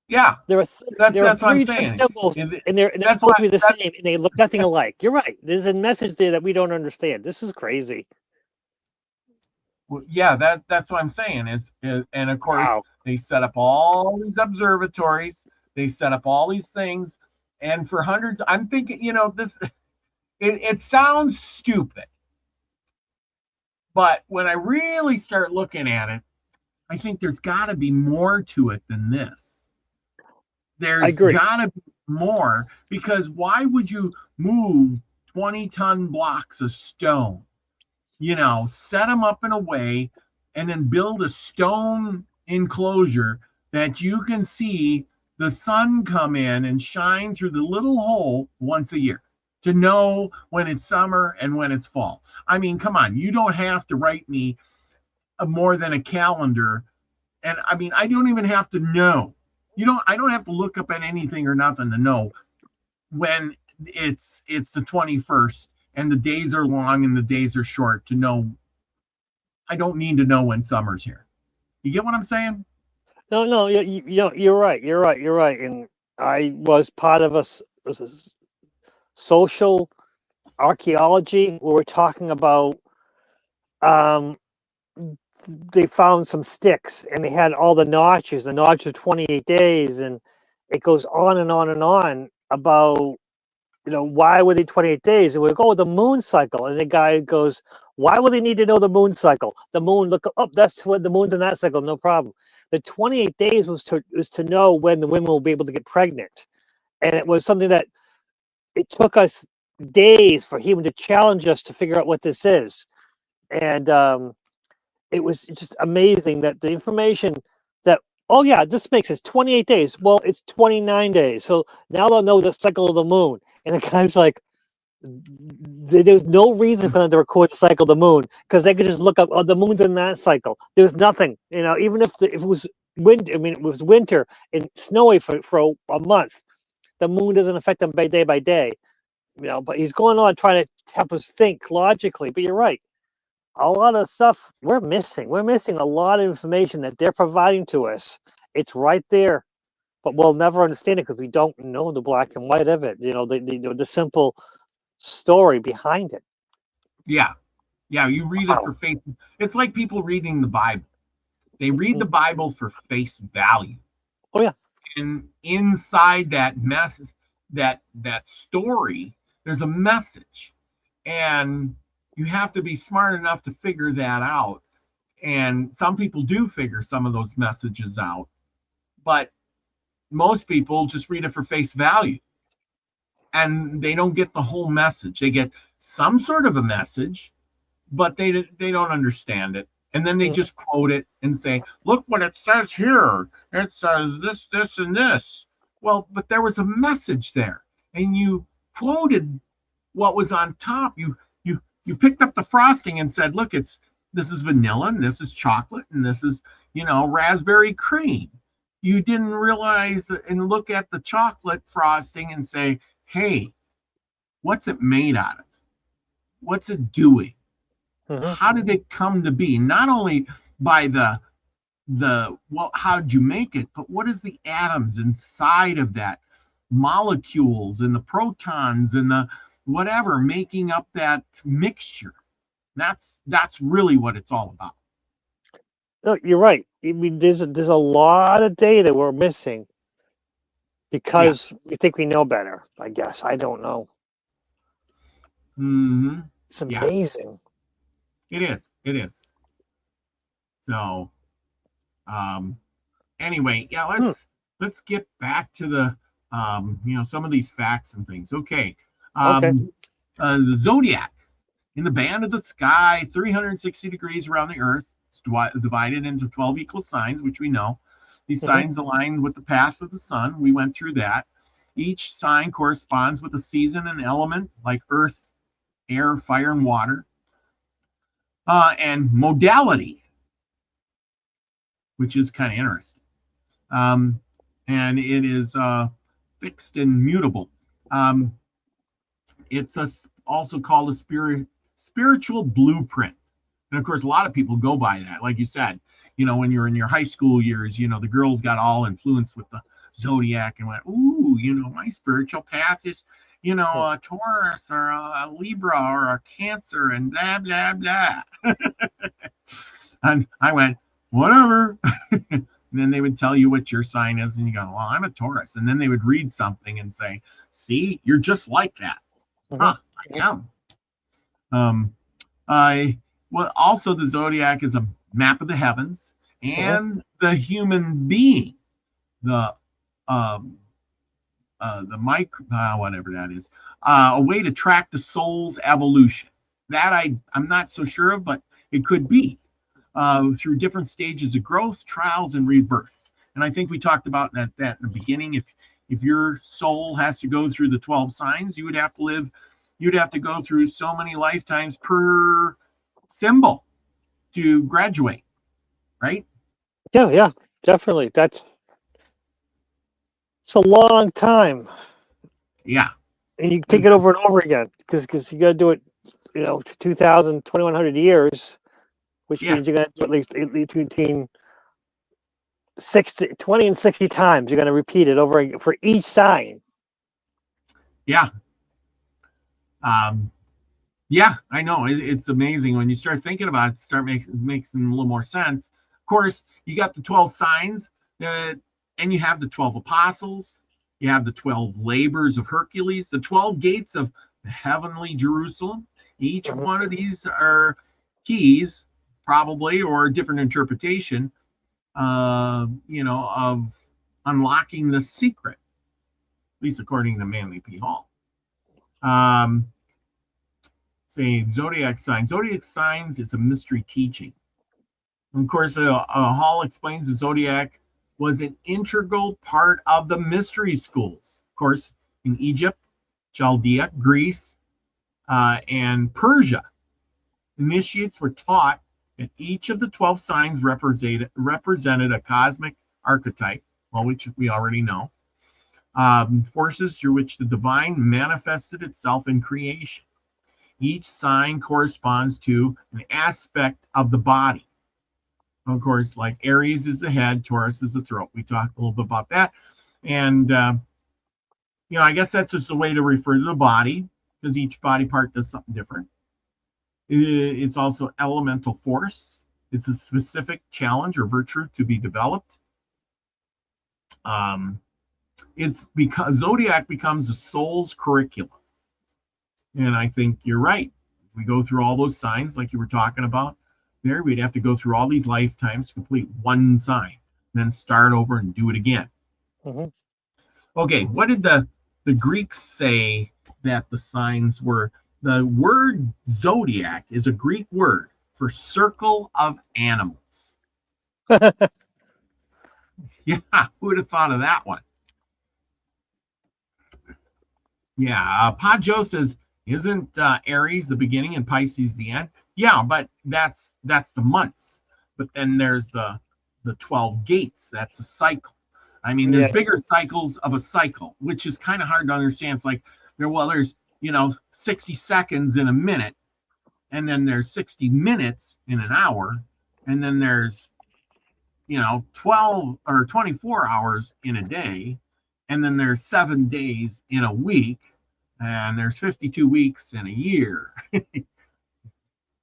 Yeah, There are that's what I'm three different saying. symbols, and they're That's supposed why to be the same, and they look nothing alike. You're right. There's a message there that we don't understand. This is crazy. yeah, that's what I'm saying is and of course Wow. they set up all these observatories, they set up all these things, and for hundreds, I'm thinking, this it sounds stupid, but when I really start looking at it, I think there's got to be more to it than this. I There's agree. got to be more, because why would you move 20-ton blocks of stone, set them up in a way and then build a stone enclosure that you can see the sun come in and shine through the little hole once a year to know when it's summer and when it's fall? I mean, come on, you don't have to write me more than a calendar. And I mean, I don't even have to know. I don't have to look up at anything or nothing to know when it's the 21st and the days are long and the days are short to know. I don't need to know when summer's here. You get what I'm saying? No, you're right. You're right. You're right. And I was part of a social archaeology where we're talking about um they found some sticks and they had all the notches of 28 days, and it goes on and on and on about why were they 28 days, and we go, the moon cycle, and the guy goes, why would they need to know the moon cycle? The moon, look up, that's what the moon's in that cycle, no problem. The 28 days was to know when the women will be able to get pregnant, and it was something that it took us days for him to challenge us to figure out what this is. And it was just amazing that the information that, oh yeah, this makes it 28 days. Well, it's 29 days. So now they'll know the cycle of the moon. And the guy's like, there's no reason for them to record the cycle of the moon, because they could just look up, oh, the moon's in that cycle. There's nothing, even if it was winter, it was winter and snowy for a month, the moon doesn't affect them by day. But he's going on trying to help us think logically. But you're right. A lot of stuff we're missing. We're missing a lot of information that they're providing to us. It's right there, but we'll never understand it because we don't know the black and white of it. The simple story behind it. Yeah. Yeah. You read it for face. It's like people reading the Bible. They read the Bible for face value. Oh yeah. And inside that message, that story, there's a message. And you have to be smart enough to figure that out. And some people do figure some of those messages out, but most people just read it for face value. And they don't get the whole message. They get some sort of a message, but they don't understand it. And then they just quote it and say, look what it says here. It says this, this, and this. Well, but there was a message there. And you quoted what was on top. You picked up the frosting and said, look, this is vanilla, and this is chocolate, and this is, raspberry cream. You didn't realize and look at the chocolate frosting and say, hey, what's it made out of? What's it doing? How did it come to be? Not only by how did you make it, but what is the atoms inside of that, molecules and the protons and the whatever making up that mixture? That's really what it's all about. No, you're right. I mean, there's a lot of data we're missing because we think we know better. I guess I don't know. Mm-hmm. It's amazing. Yeah. It is. So, anyway, yeah, let's get back to the some of these facts and things. Okay. The Zodiac, in the band of the sky, 360 degrees around the Earth. It's divided into 12 equal signs, which we know. These signs align with the path of the sun. We went through that. Each sign corresponds with a season and element, like earth, air, fire, and water. And modality, which is kind of interesting. And it is fixed and mutable. It's also called a spiritual blueprint. And of course, a lot of people go by that. Like you said, when you're in your high school years, the girls got all influenced with the Zodiac and went, ooh, my spiritual path is, a Taurus or a Libra or a Cancer and blah, blah, blah. And I went, whatever. And then they would tell you what your sign is, and you go, well, I'm a Taurus. And then they would read something and say, see, you're just like that. Huh, I am. Well, also the Zodiac is a map of the heavens and the human being, the micro, whatever that is, a way to track the soul's evolution. That I'm not so sure of, but it could be through different stages of growth, trials, and rebirths. And I think we talked about that in the beginning. If your soul has to go through the 12 signs, you'd have to go through so many lifetimes per symbol to graduate, right? Yeah, definitely. It's a long time. Yeah. And you take it over and over again because you got to do it, 2,000, 2,100 years, which means you're going to do at least between 20 and 60 times. You're going to repeat it over again for each sign. Yeah. Yeah, I know. It's amazing when you start thinking about it. It makes a little more sense. Of course, you got the 12 signs, and you have the 12 apostles. You have the 12 labors of Hercules, the 12 gates of the heavenly Jerusalem. Each one of these are keys, probably, or a different interpretation, of unlocking the secret, at least according to Manly P. Hall. Say Zodiac signs. Zodiac signs is a mystery teaching. And of course, Hall explains the Zodiac was an integral part of the mystery schools. Of course, in Egypt, Chaldea, Greece, and Persia, initiates were taught that each of the 12 signs represented a cosmic archetype, which we already know, forces through which the divine manifested itself in creation. Each sign corresponds to an aspect of the body. Of course, like Aries is the head, Taurus is the throat. We talked a little bit about that. And, I guess that's just a way to refer to the body because each body part does something different. It's also elemental force. It's a specific challenge or virtue to be developed. It's because Zodiac becomes the soul's curriculum. And I think you're right. If we go through all those signs like you were talking about there, we'd have to go through all these lifetimes to complete one sign, then start over and do it again. Okay, what did the Greeks say that the signs were? The word zodiac is a Greek word for circle of animals. Yeah, who would have thought of that one? Yeah, Pajo says, isn't Aries the beginning and Pisces the end? Yeah, but that's the months. But then there's the 12 gates. That's a cycle. I mean, there's bigger cycles of a cycle, which is kind of hard to understand. It's like there's 60 seconds in a minute, and then there's 60 minutes in an hour, and then there's 12 or 24 hours in a day, and then there's 7 days in a week, and there's 52 weeks in a year.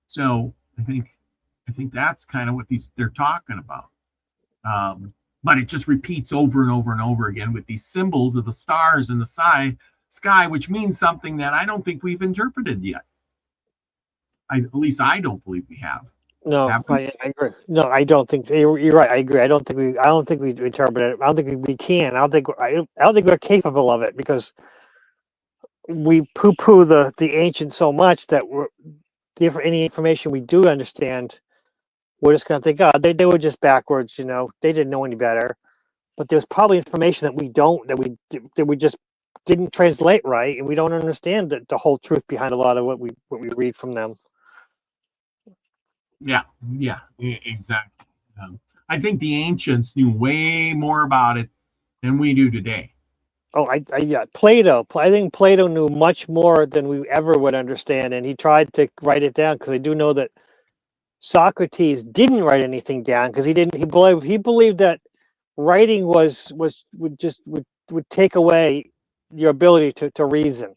So I think that's kind of what they're talking about. But it just repeats over and over and over again with these symbols of the stars in the sky, which means something that I don't think we've interpreted yet. At least I don't believe we have. No, I agree. No, I don't think you're right. I agree. I don't think we interpret it. I don't think we can. I don't think we're capable of it because we poo-poo the ancients so much that any information we do understand, we're just going to think, oh, they were just backwards. They didn't know any better. But there's probably information that we just didn't translate right, and we don't understand the whole truth behind a lot of what we read from them. Yeah, exactly. I think the ancients knew way more about it than we do today. Oh, Plato. I think Plato knew much more than we ever would understand, and he tried to write it down because I do know that Socrates didn't write anything down because he believed that writing would take away your ability to reason.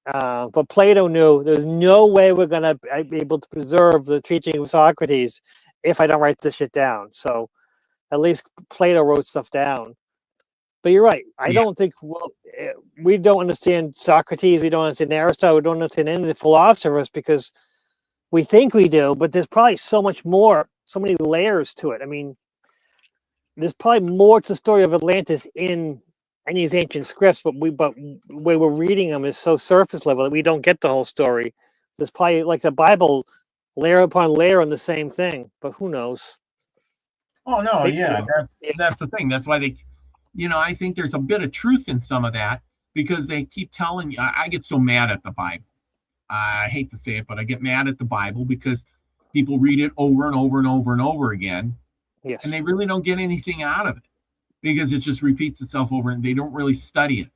But Plato knew there's no way we're going to be able to preserve the teaching of Socrates if I don't write this shit down. So at least Plato wrote stuff down. But you're right. I don't think we don't understand Socrates. We don't understand Aristotle. We don't understand any of the philosophers because we think we do. But there's probably so much more, so many layers to it. I mean, there's probably more to the story of Atlantis in these ancient scripts, but the way we're reading them is so surface level that we don't get the whole story. There's probably, like the Bible, layer upon layer on the same thing, but who knows? Oh no, that's the thing. That's why they, I think there's a bit of truth in some of that because they keep telling you. I get so mad at the Bible. I hate to say it, but I get mad at the Bible because people read it over and over and over and over again, and they really don't get anything out of it. Because it just repeats itself over and they don't really study it.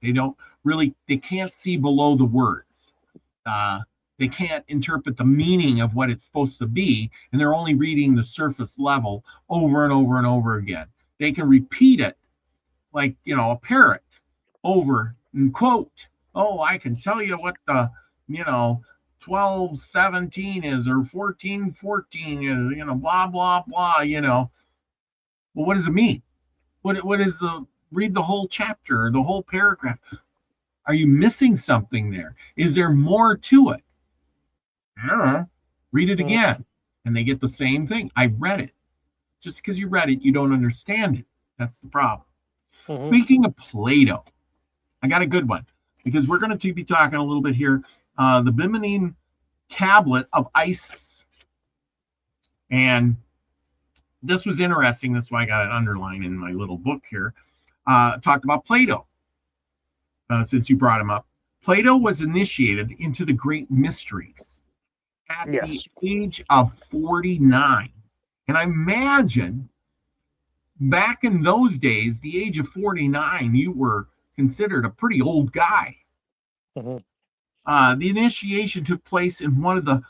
They can't see below the words. They can't interpret the meaning of what it's supposed to be. And they're only reading the surface level over and over and over again. They can repeat it like, a parrot over and quote, oh, I can tell you what the, 12:17 is or 14:14 is, blah, blah, blah, Well, what does it mean? What is read the whole chapter, the whole paragraph? Are you missing something there? Is there more to it? I don't know. Read it again. And they get the same thing. I read it. Just because you read it, you don't understand it. That's the problem. Speaking of Plato, I got a good one because we're going to be talking a little bit here. The Bembine Tablet of Isis. And this was interesting. That's why I got it underlined in my little book here. Talked about Plato, since you brought him up. Plato was initiated into the great mysteries at the age of 49. And I imagine back in those days, the age of 49, you were considered a pretty old guy. The initiation took place in one of the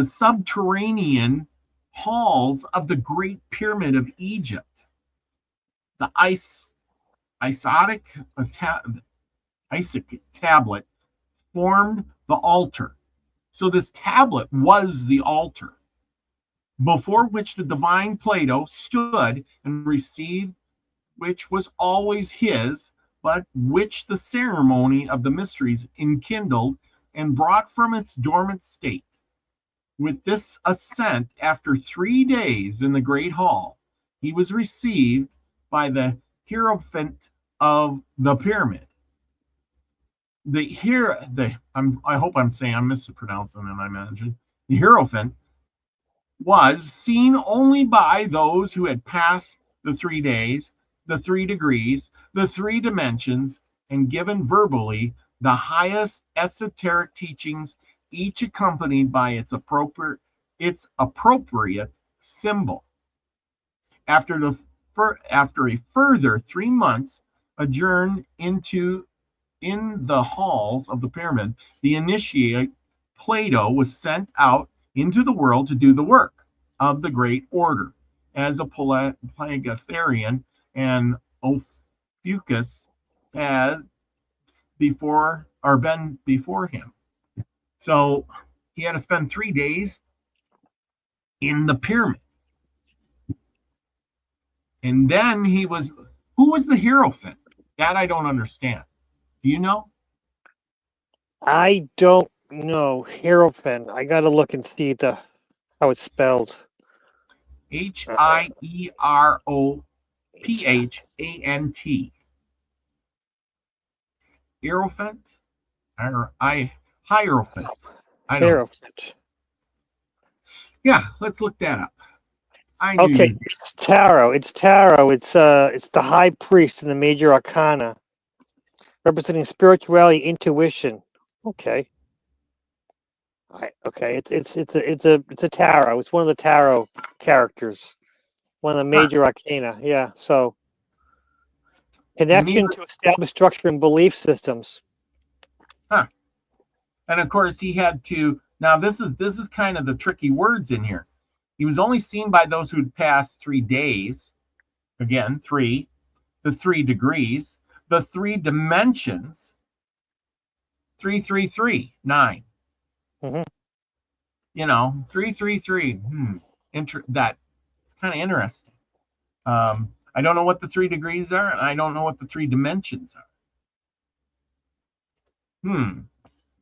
subterranean halls of the Great Pyramid of Egypt. The Isaac tablet formed the altar. So this tablet was the altar before which the divine Plato stood and received, which was always his, but which the ceremony of the mysteries enkindled and brought from its dormant state. With this ascent, after 3 days in the great hall, he was received by the hierophant of the pyramid. I hope I'm mispronouncing it, I imagine. The hierophant was seen only by those who had passed the 3 days, the 3 degrees, the 3 dimensions, and given verbally the highest esoteric teachings, each accompanied by its appropriate symbol. After a further 3 months adjourned in the halls of the pyramid, the initiate Plato was sent out into the world to do the work of the great order as a Pythagorean and Ophiuchus had been before him. So he had to spend 3 days in the pyramid. And then who was the hierophant? That I don't understand. Do you know? I don't know. Hierophant. I got to look and see how it's spelled. Hierophant. Hierophant? Hierophant. Hierophant. Yeah, let's look that up. Okay, it's tarot. It's the high priest in the major arcana, representing spirituality, intuition. Okay. It's a tarot. It's one of the tarot characters, one of the major arcana. Yeah. So connection to established structure and belief systems. And of course, he had to. Now, this is kind of the tricky words in here. He was only seen by those who'd passed 3 days. Again, 3, the 3 degrees, the 3 dimensions, 333, 9. Mhm. 333. That's kind of interesting. I don't know what the 3 degrees are, and I don't know what the 3 dimensions are.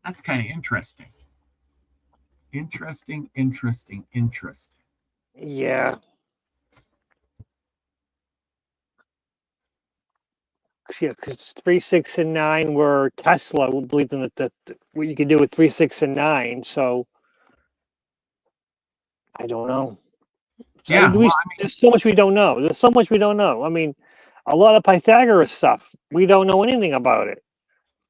That's kind of interesting. Interesting. Yeah. Yeah, because 3, 6, and 9 were Tesla believed in that what you could do with 3, 6, and 9. So I don't know. So Yeah, well, there's so much we don't know. There's so much we don't know. I mean, a lot of Pythagoras stuff, we don't know anything about it.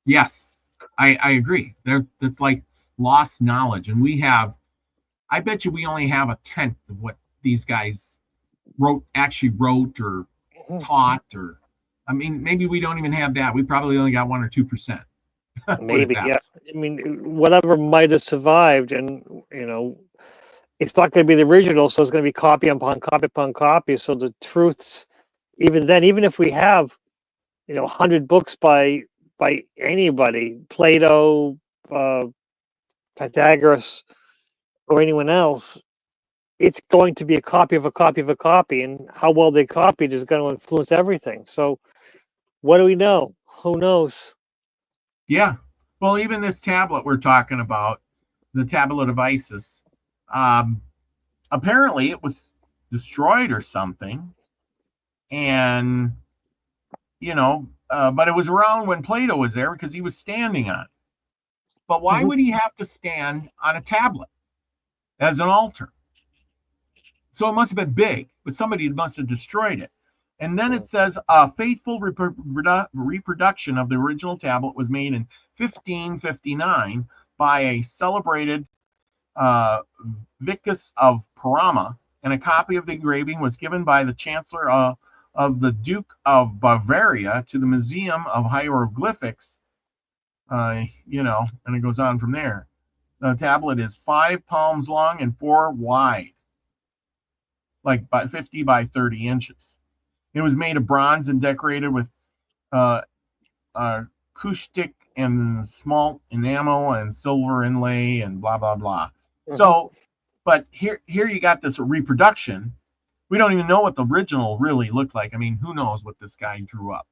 yes, I agree. That's like lost knowledge, and I bet you we only have a tenth of what these guys actually wrote or taught, or I mean, maybe we don't even have that. We probably only got 1 or 2%. Maybe, yeah. I mean, whatever might have survived, and it's not going to be the original, so it's going to be copy upon copy upon copy. So the truths, even then, even if we have 100 books by anybody, Plato, Pythagoras, or anyone else, it's going to be a copy of a copy of a copy, and how well they copied is going to influence everything. So what do we know? Who knows? Yeah. Well, even this tablet we're talking about, the tablet of Isis, apparently it was destroyed or something, and but it was around when Plato was there because he was standing on it. But why would he have to stand on a tablet as an altar? So it must have been big, but somebody must have destroyed it. And then it says a faithful reproduction of the original tablet was made in 1559 by a celebrated Vicus of Parma, and a copy of the engraving was given by the Chancellor of the Duke of Bavaria to the Museum of Hieroglyphics. And it goes on from there. The tablet is 5 palms long and 4 wide, like by 50 by 30 inches. It was made of bronze and decorated with acoustic and smalt enamel and silver inlay and blah blah blah. So, but here you got this reproduction. We don't even know what the original really looked like. I mean, who knows what this guy drew up?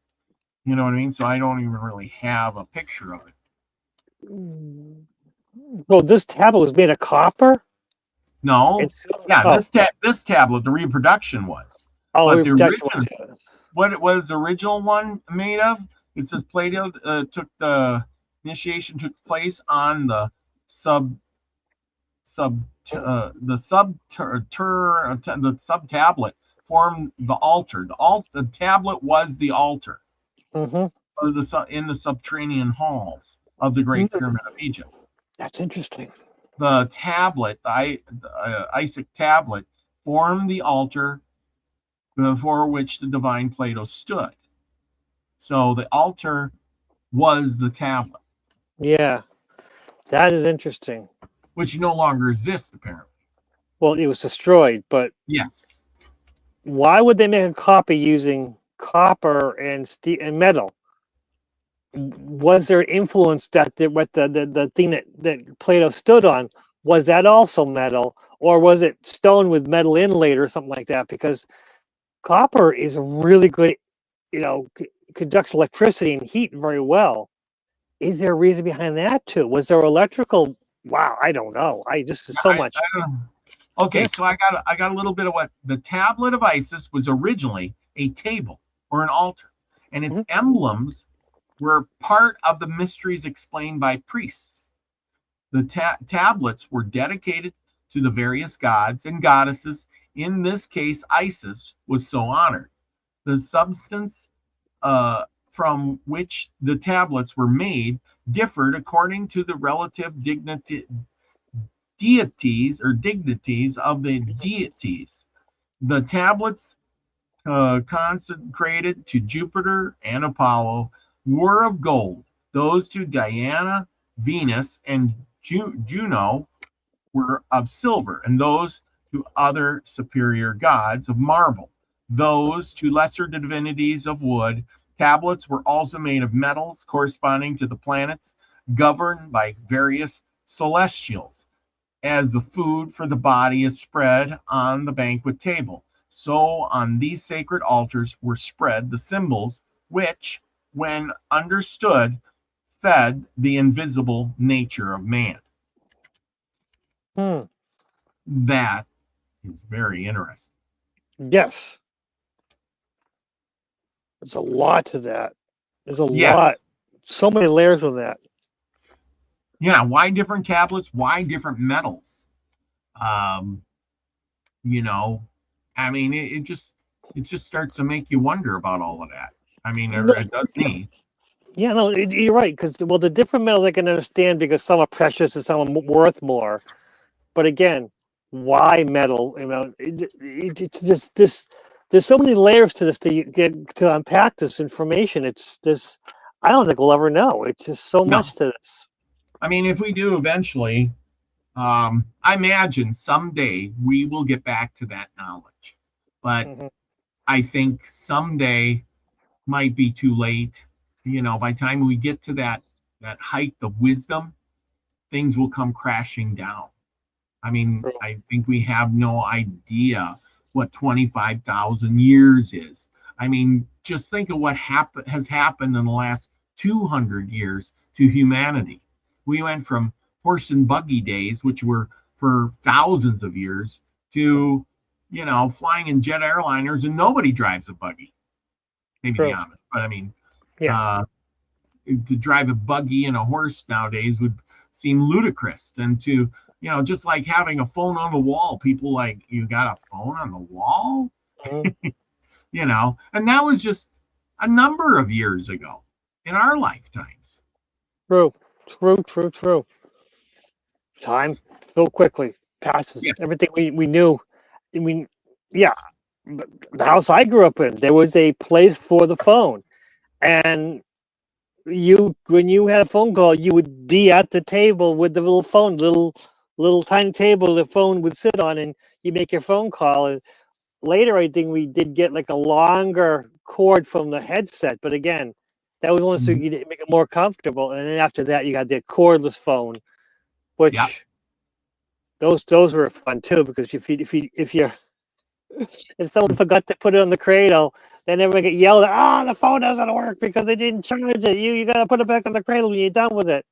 You know what I mean? So I don't even really have a picture of it. Well, this tablet was made of copper. No, this tablet, the reproduction was. Oh, but the original, what it was, the original one made of? It says Plato the initiation took place on the sub tablet formed the altar. The tablet was the altar in the subterranean halls of the Great Pyramid of Egypt. That's interesting. The tablet, the Isaac tablet, formed the altar before which the divine Plato stood. So the altar was the tablet. Yeah, that is interesting. Which no longer exists, apparently. Well, it was destroyed, but yes. Why would they make a copy using copper and metal? Was there influence that the thing that Plato stood on, was that also metal, or was it stone with metal inlaid or something like that? Because copper is really good, conducts electricity and heat very well. Is there a reason behind that too? Was there electrical? Wow, I don't know. So much. Okay, so I got a little bit of what the tablet of Isis was originally a table or an altar, and its emblems were part of the mysteries explained by priests. The tablets were dedicated to the various gods and goddesses. In this case, Isis was so honored. The substance from which the tablets were made differed according to the relative deities of the deities. The tablets consecrated to Jupiter and Apollo were of gold. Those to Diana, Venus, and Juno were of silver, and those to other superior gods of marble, those to lesser divinities of wood. Tablets were also made of metals corresponding to the planets governed by various celestials. As the food for the body is spread on the banquet table, so on these sacred altars were spread the symbols which, when understood, fed the invisible nature of man. That is very interesting. Yes. There's a lot to that. There's a Yes. lot. So many layers of that. Yeah, why different tablets? Why different metals? You know, I mean, it just starts to make you wonder about all of that. I mean, it does me. Yeah, no, you're right. Because the different metals I can understand because some are precious and some are worth more. But again, why metal? You know, it's just this. There's so many layers to this to get to unpack this information. It's this. I don't think we'll ever know. It's just so much to this. I mean, if we do eventually, I imagine someday we will get back to that knowledge. But I think someday might be too late. You know, by the time we get to that height of wisdom, things will come crashing down. I mean, I think we have no idea what 25,000 years is. I mean, just think of what has happened in the last 200 years to humanity. We went from horse and buggy days, which were for thousands of years, to, you know, flying in jet airliners and nobody drives a buggy. Maybe the Amish, but I mean, to drive a buggy and a horse nowadays would seem ludicrous. And to, you know, just like having a phone on the wall, people like, you got a phone on the wall? You know, and that was just a number of years ago in our lifetimes. True. Time so quickly passes. Yeah. Everything we knew. I mean, yeah, the house I grew up in, there was a place for the phone, and when you had a phone call, you would be at the table with the little phone, little tiny table the phone would sit on, and you make your phone call. And later, I think we did get like a longer cord from the headset, but again, that was only so you could make it more comfortable. And then after that, you got the cordless phone, which those were fun too, because if someone forgot to put it on the cradle, then everyone get yelled at, the phone doesn't work because they didn't charge it. You got to put it back on the cradle when you're done with it.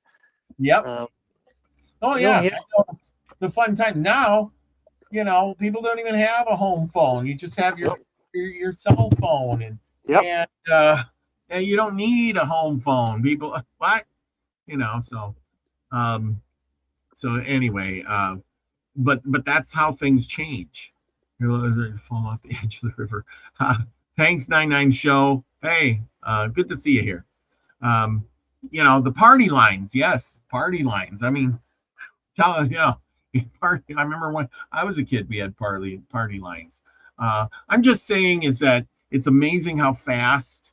Yep. The fun time now, you know, people don't even have a home phone. You just have your cell phone, and you don't need a home phone. People, what? You know, so anyway, but that's how things change. Fall off the edge of the river. Thanks, 99 Show. Hey, good to see you here. You know, the party lines. Yes, party lines. I mean, I remember when I was a kid, we had party lines. I'm just saying is that it's amazing how fast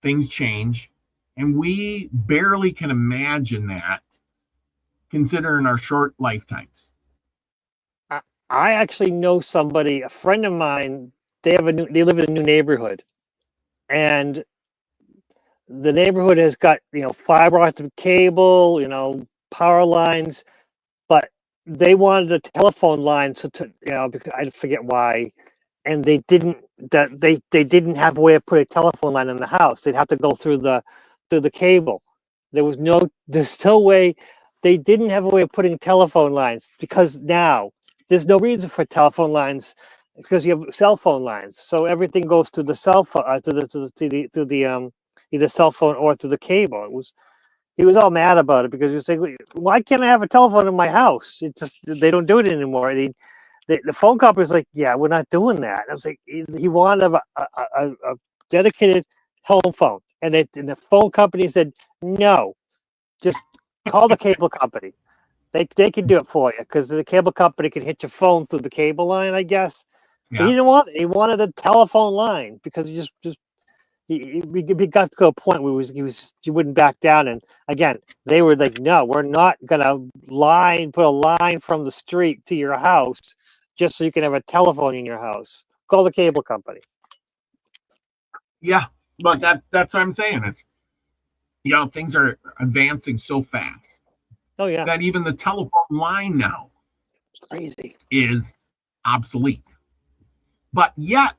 things change, and we barely can imagine that, considering our short lifetimes. I actually know somebody, a friend of mine. They live in a new neighborhood, and the neighborhood has got, you know, fiber optic cable, you know, power lines, but they wanted a telephone line, so to, you know, because I forget why, and they didn't have a way of putting a telephone line in the house. They'd have to go through the cable. There's no way. They didn't have a way of putting telephone lines, because now there's no reason for telephone lines, because you have cell phone lines. So everything goes to the cell phone, to the either cell phone or through the cable. He was all mad about it, because he was like, why can't I have a telephone in my house? It's just, they don't do it anymore. The phone company's like, yeah, we're not doing that. I was like, he wanted a dedicated home phone. And the phone company said, no, just call the cable company. They can do it for you, because the cable company can hit your phone through the cable line, I guess. Yeah. He didn't want it. He wanted a telephone line, because he got to a point where he wouldn't back down. And again, they were like, no, we're not gonna put a line from the street to your house. just so you can have a telephone in your house. Call the cable company. Yeah, but that's what I'm saying is, things are advancing so fast Oh yeah, that even the telephone line now it's crazy. is obsolete. But yet,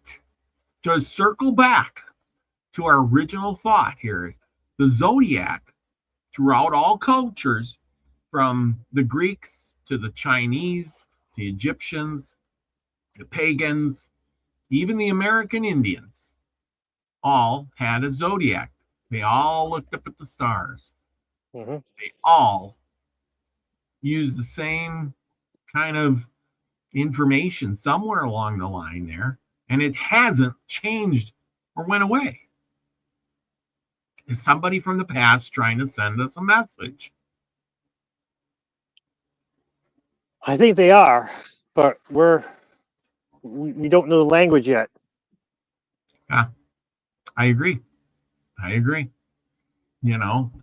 to circle back to our original thought here, the zodiac throughout all cultures, from the Greeks to the Chinese, the Egyptians, the pagans, even the American Indians, all had a zodiac. They all looked up at the stars. Mm-hmm. They all used the same kind of information somewhere along the line there, and it hasn't changed or went away. Is somebody from the past trying to send us a message? I think they are, but we don't know the language yet. Yeah, I agree. I agree.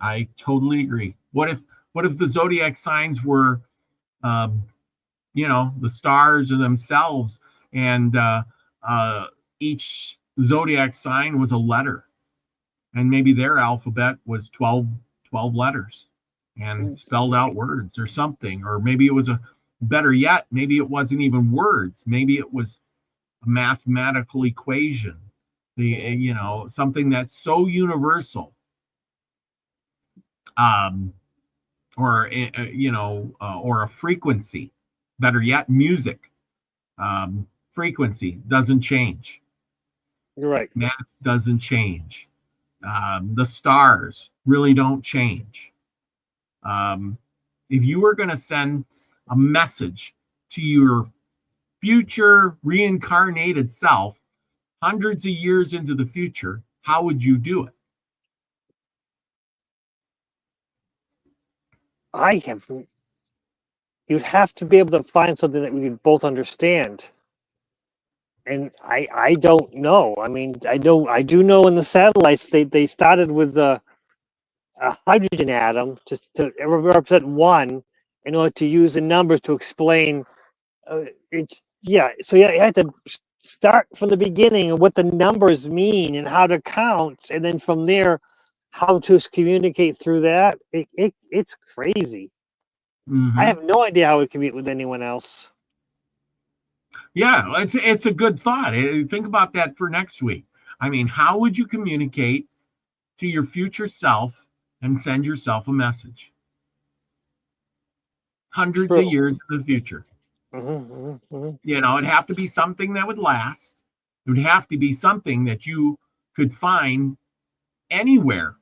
I totally agree. What if the zodiac signs were, um, the stars are themselves, and each zodiac sign was a letter, and maybe their alphabet was 12 letters and spelled out words or something, or maybe it was a better yet, maybe it wasn't even words, maybe it was a mathematical equation, something that's so universal, um, or a frequency, better yet, music, frequency doesn't change, You're right. math doesn't change, the stars really don't change. If you were going to send a message to your future reincarnated self hundreds of years into the future, how would you do it? You'd have to be able to find something that we could both understand. And I don't know. I mean, I do know in the satellites they started with a hydrogen atom just to represent one in order to use the numbers to explain. It's yeah. So yeah, you had to start from the beginning of what the numbers mean and how to count, and then from there, how to communicate through that. It's crazy. I Mm-hmm. have no idea how I would commute with anyone else. Yeah, it's a good thought. Think about that for next week. I mean, how would you communicate to your future self and send yourself a message hundreds of True. years in the future? Mm-hmm. It'd have to be something that would last. It would have to be something that you could find anywhere,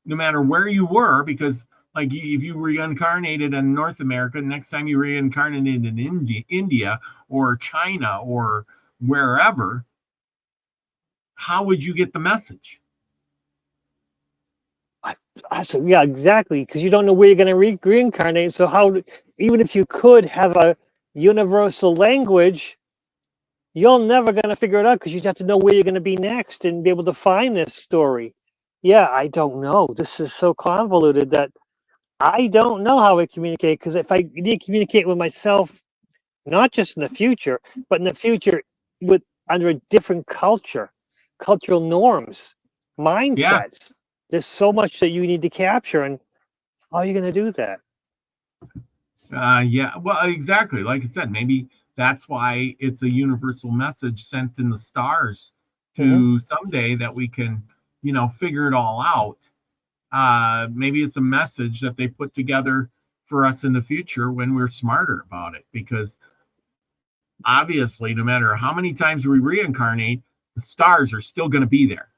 no matter where you were, because like if you reincarnated in North America, next time you reincarnated in India or China or wherever, how would you get the message? So yeah, exactly. Because you don't know where you're going to reincarnate. So how, even if you could have a universal language, you're never going to figure it out because you have to know where you're going to be next and be able to find this story. Yeah, I don't know. This is so convoluted that I don't know how I communicate. Because if I need to communicate with myself, not just in the future, but in the future with under a different culture, cultural norms, Yeah, mindsets. There's so much that you need to capture, and how are you going to do that? yeah. Well, exactly. Like I said, maybe that's why it's a universal message sent in the stars Mm-hmm. to someday that we can, figure it all out. Maybe it's a message that they put together for us in the future when we're smarter about it, because obviously, no matter how many times we reincarnate, the stars are still going to be there.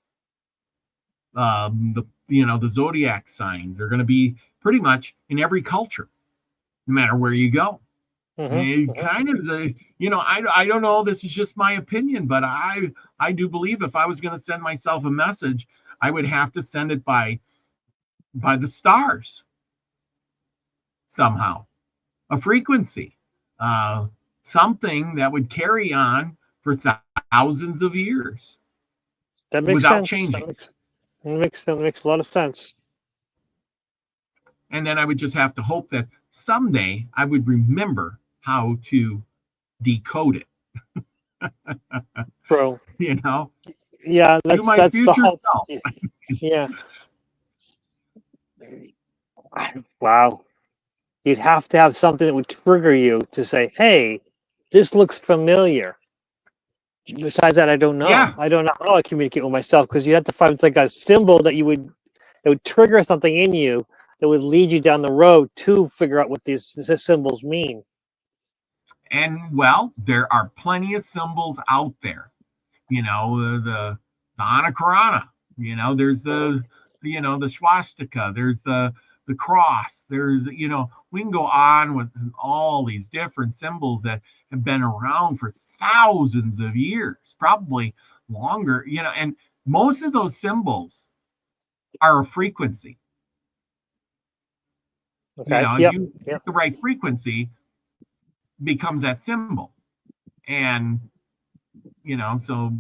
The zodiac signs are going to be pretty much in every culture, no matter where you go. Mm-hmm. It Mm-hmm. kind of is I don't know. This is just my opinion, but I do believe if I was going to send myself a message, I would have to send it by the stars somehow, a frequency, uh, something that would carry on for thousands of years That makes without sense. changing. That makes a lot of sense. And then I would just have to hope that someday I would remember how to decode it. True. You know, Yeah, to my that's the future hope. self. Yeah. Wow. You'd have to have something that would trigger you to say, "Hey, this looks familiar." Besides that, I don't know. Yeah, I don't know how I communicate with myself because you have to find like a symbol that would trigger something in you that would lead you down the road to figure out what these symbols mean. and well, there are plenty of symbols out there. You know, the anakarana. You know, there's the swastika. There's the cross. There's we can go on with all these different symbols that have been around for thousands of years, probably longer. And most of those symbols are a frequency. Okay. If Yep. you Yep. pick the right frequency, becomes that symbol. And so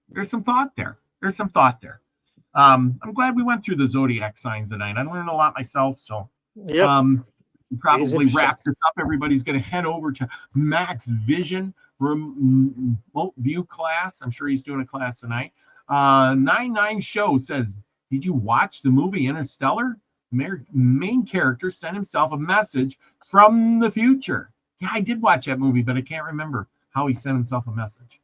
there's some thought there. There's some thought there. I'm glad we went through the zodiac signs tonight. I learned a lot myself, so Yep. It is probably interesting. wrap this up. Everybody's going to head over to Max Vision remote view class. I'm sure he's doing a class tonight. 99 Show says, did you watch the movie Interstellar? Main character sent himself a message from the future. Yeah, I did watch that movie, but I can't remember how he sent himself a message.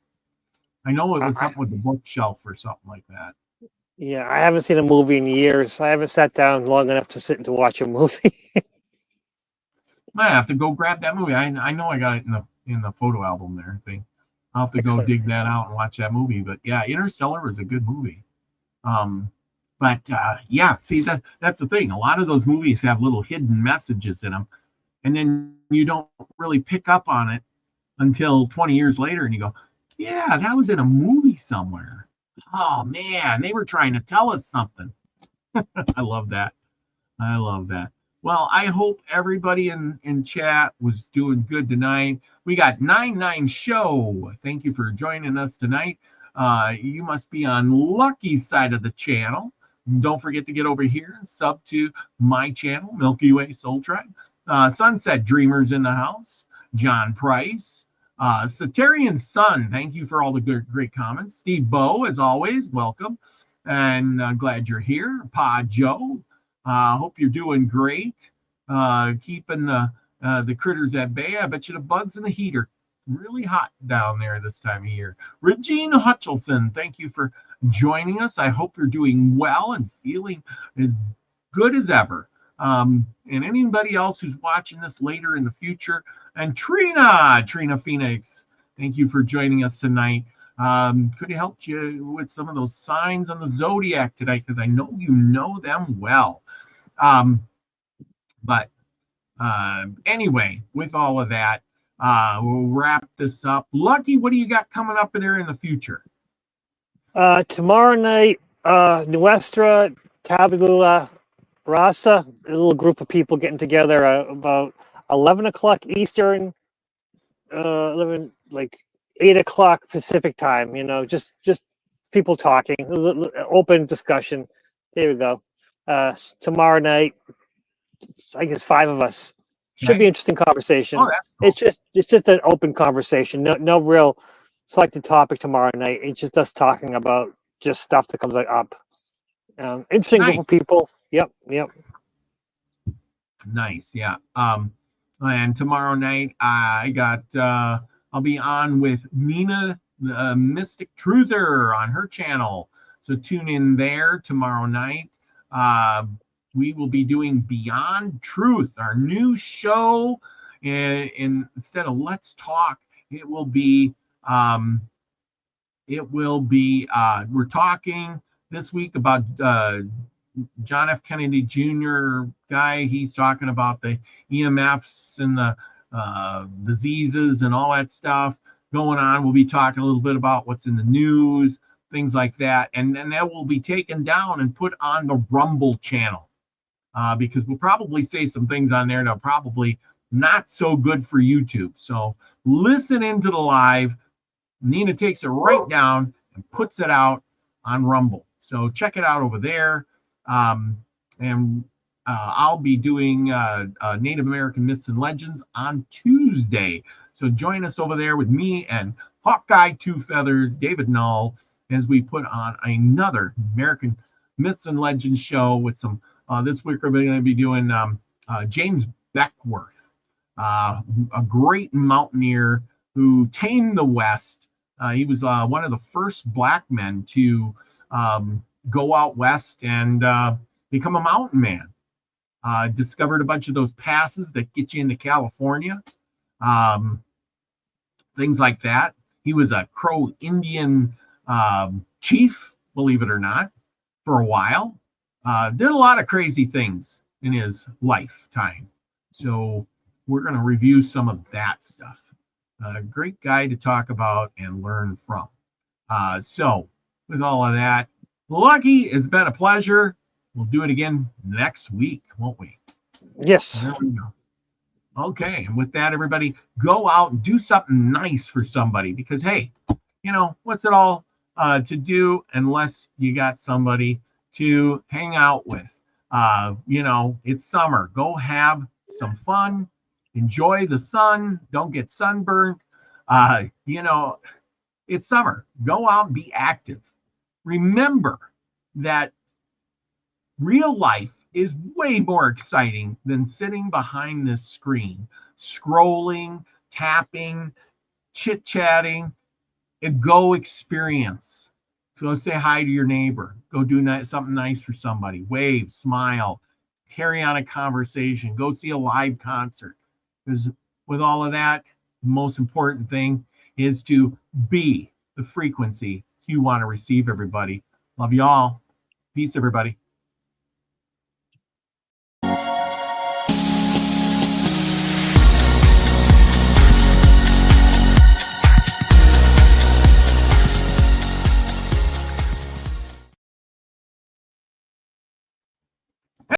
I know it was something with the bookshelf or something like that. Yeah, I haven't seen a movie in years. I haven't sat down long enough to sit and to watch a movie. I have to go grab that movie. I know I got it in the photo album there thing. I'll have to go Excellent. dig that out and watch that movie. But yeah, Interstellar was a good movie. But yeah, see that's the thing. A lot of those movies have little hidden messages in them, and then you don't really pick up on it until 20 years later, and you go, yeah, that was in a movie somewhere. Oh man, they were trying to tell us something. I love that. I love that. Well, I hope everybody in chat was doing good tonight. We got 99 Show. Thank you for joining us tonight. You must be on Lucky's side of the channel. Don't forget to get over here and sub to my channel, Milky Way Soul Tribe. Sunset Dreamers in the house. John Price. Satarian Sun, thank you for all the great comments. Steve Bow, as always, welcome. And glad you're here. Pa Joe. Hope you're doing great. Keeping the critters at bay. I bet you the bugs in the heat are really hot down there this time of year. Regina Hutchelson, thank you for joining us. I hope you're doing well and feeling as good as ever. And anybody else who's watching this later in the future. And Trina Phoenix, thank you for joining us tonight. Could have helped you with some of those signs on the Zodiac tonight because I know you know them well. But anyway, with all of that, we'll wrap this up. Lucky, what do you got coming up there in the future? Tomorrow night, Nuestra Tabula Rasa, a little group of people getting together about 11 o'clock Eastern, 11, like 8 o'clock Pacific time, just people talking, open discussion. There we go. Tomorrow night, I guess 5 of us. Should be interesting conversation. Oh, that's cool. It's just an open conversation. No real selected topic tomorrow night. It's just us talking about just stuff that comes up. Interesting group of people. Yep. Nice, yeah. And tomorrow night I got I'll be on with Nina, the Mystic Truther, on her channel. So tune in there tomorrow night. We will be doing Beyond Truth, our new show. And instead of Let's Talk, it will be we're talking this week about John F. Kennedy Jr. guy. He's talking about the EMFs and the diseases and all that stuff going on. We'll be talking a little bit about what's in the news, things like that. And then that will be taken down and put on the Rumble channel because we'll probably say some things on there that are probably not so good for YouTube. So listen into the live. Nina takes it right down and puts it out on Rumble. So check it out over there. And I'll be doing Native American Myths and Legends on Tuesday. So join us over there with me and Hawkeye Two Feathers, David Null, as we put on another American Myths and Legends show with some, this week we're going to be doing James Beckworth, a great mountaineer who tamed the West. He was one of the first black men to go out west and become a mountain man. Discovered a bunch of those passes that get you into California, things like that. He was a Crow Indian chief, believe it or not, for a while. Did a lot of crazy things in his lifetime. So we're going to review some of that stuff. Great guy to talk about and learn from. So with all of that, Lucky, it's been a pleasure. We'll do it again next week, won't we? Yes. There we go. Okay, and with that, everybody, go out and do something nice for somebody, because, hey, you know, what's it all to do unless you got somebody to hang out with? You know, it's summer. Go have some fun. Enjoy the sun. Don't get sunburned. You know, it's summer. Go out and be active. Remember that real life is way more exciting than sitting behind this screen, scrolling, tapping, chit-chatting, and go experience. So go say hi to your neighbor. Go do something nice for somebody. Wave, smile, carry on a conversation. Go see a live concert. Because with all of that, the most important thing is to be the frequency you want to receive, everybody. Love you all. Peace, everybody.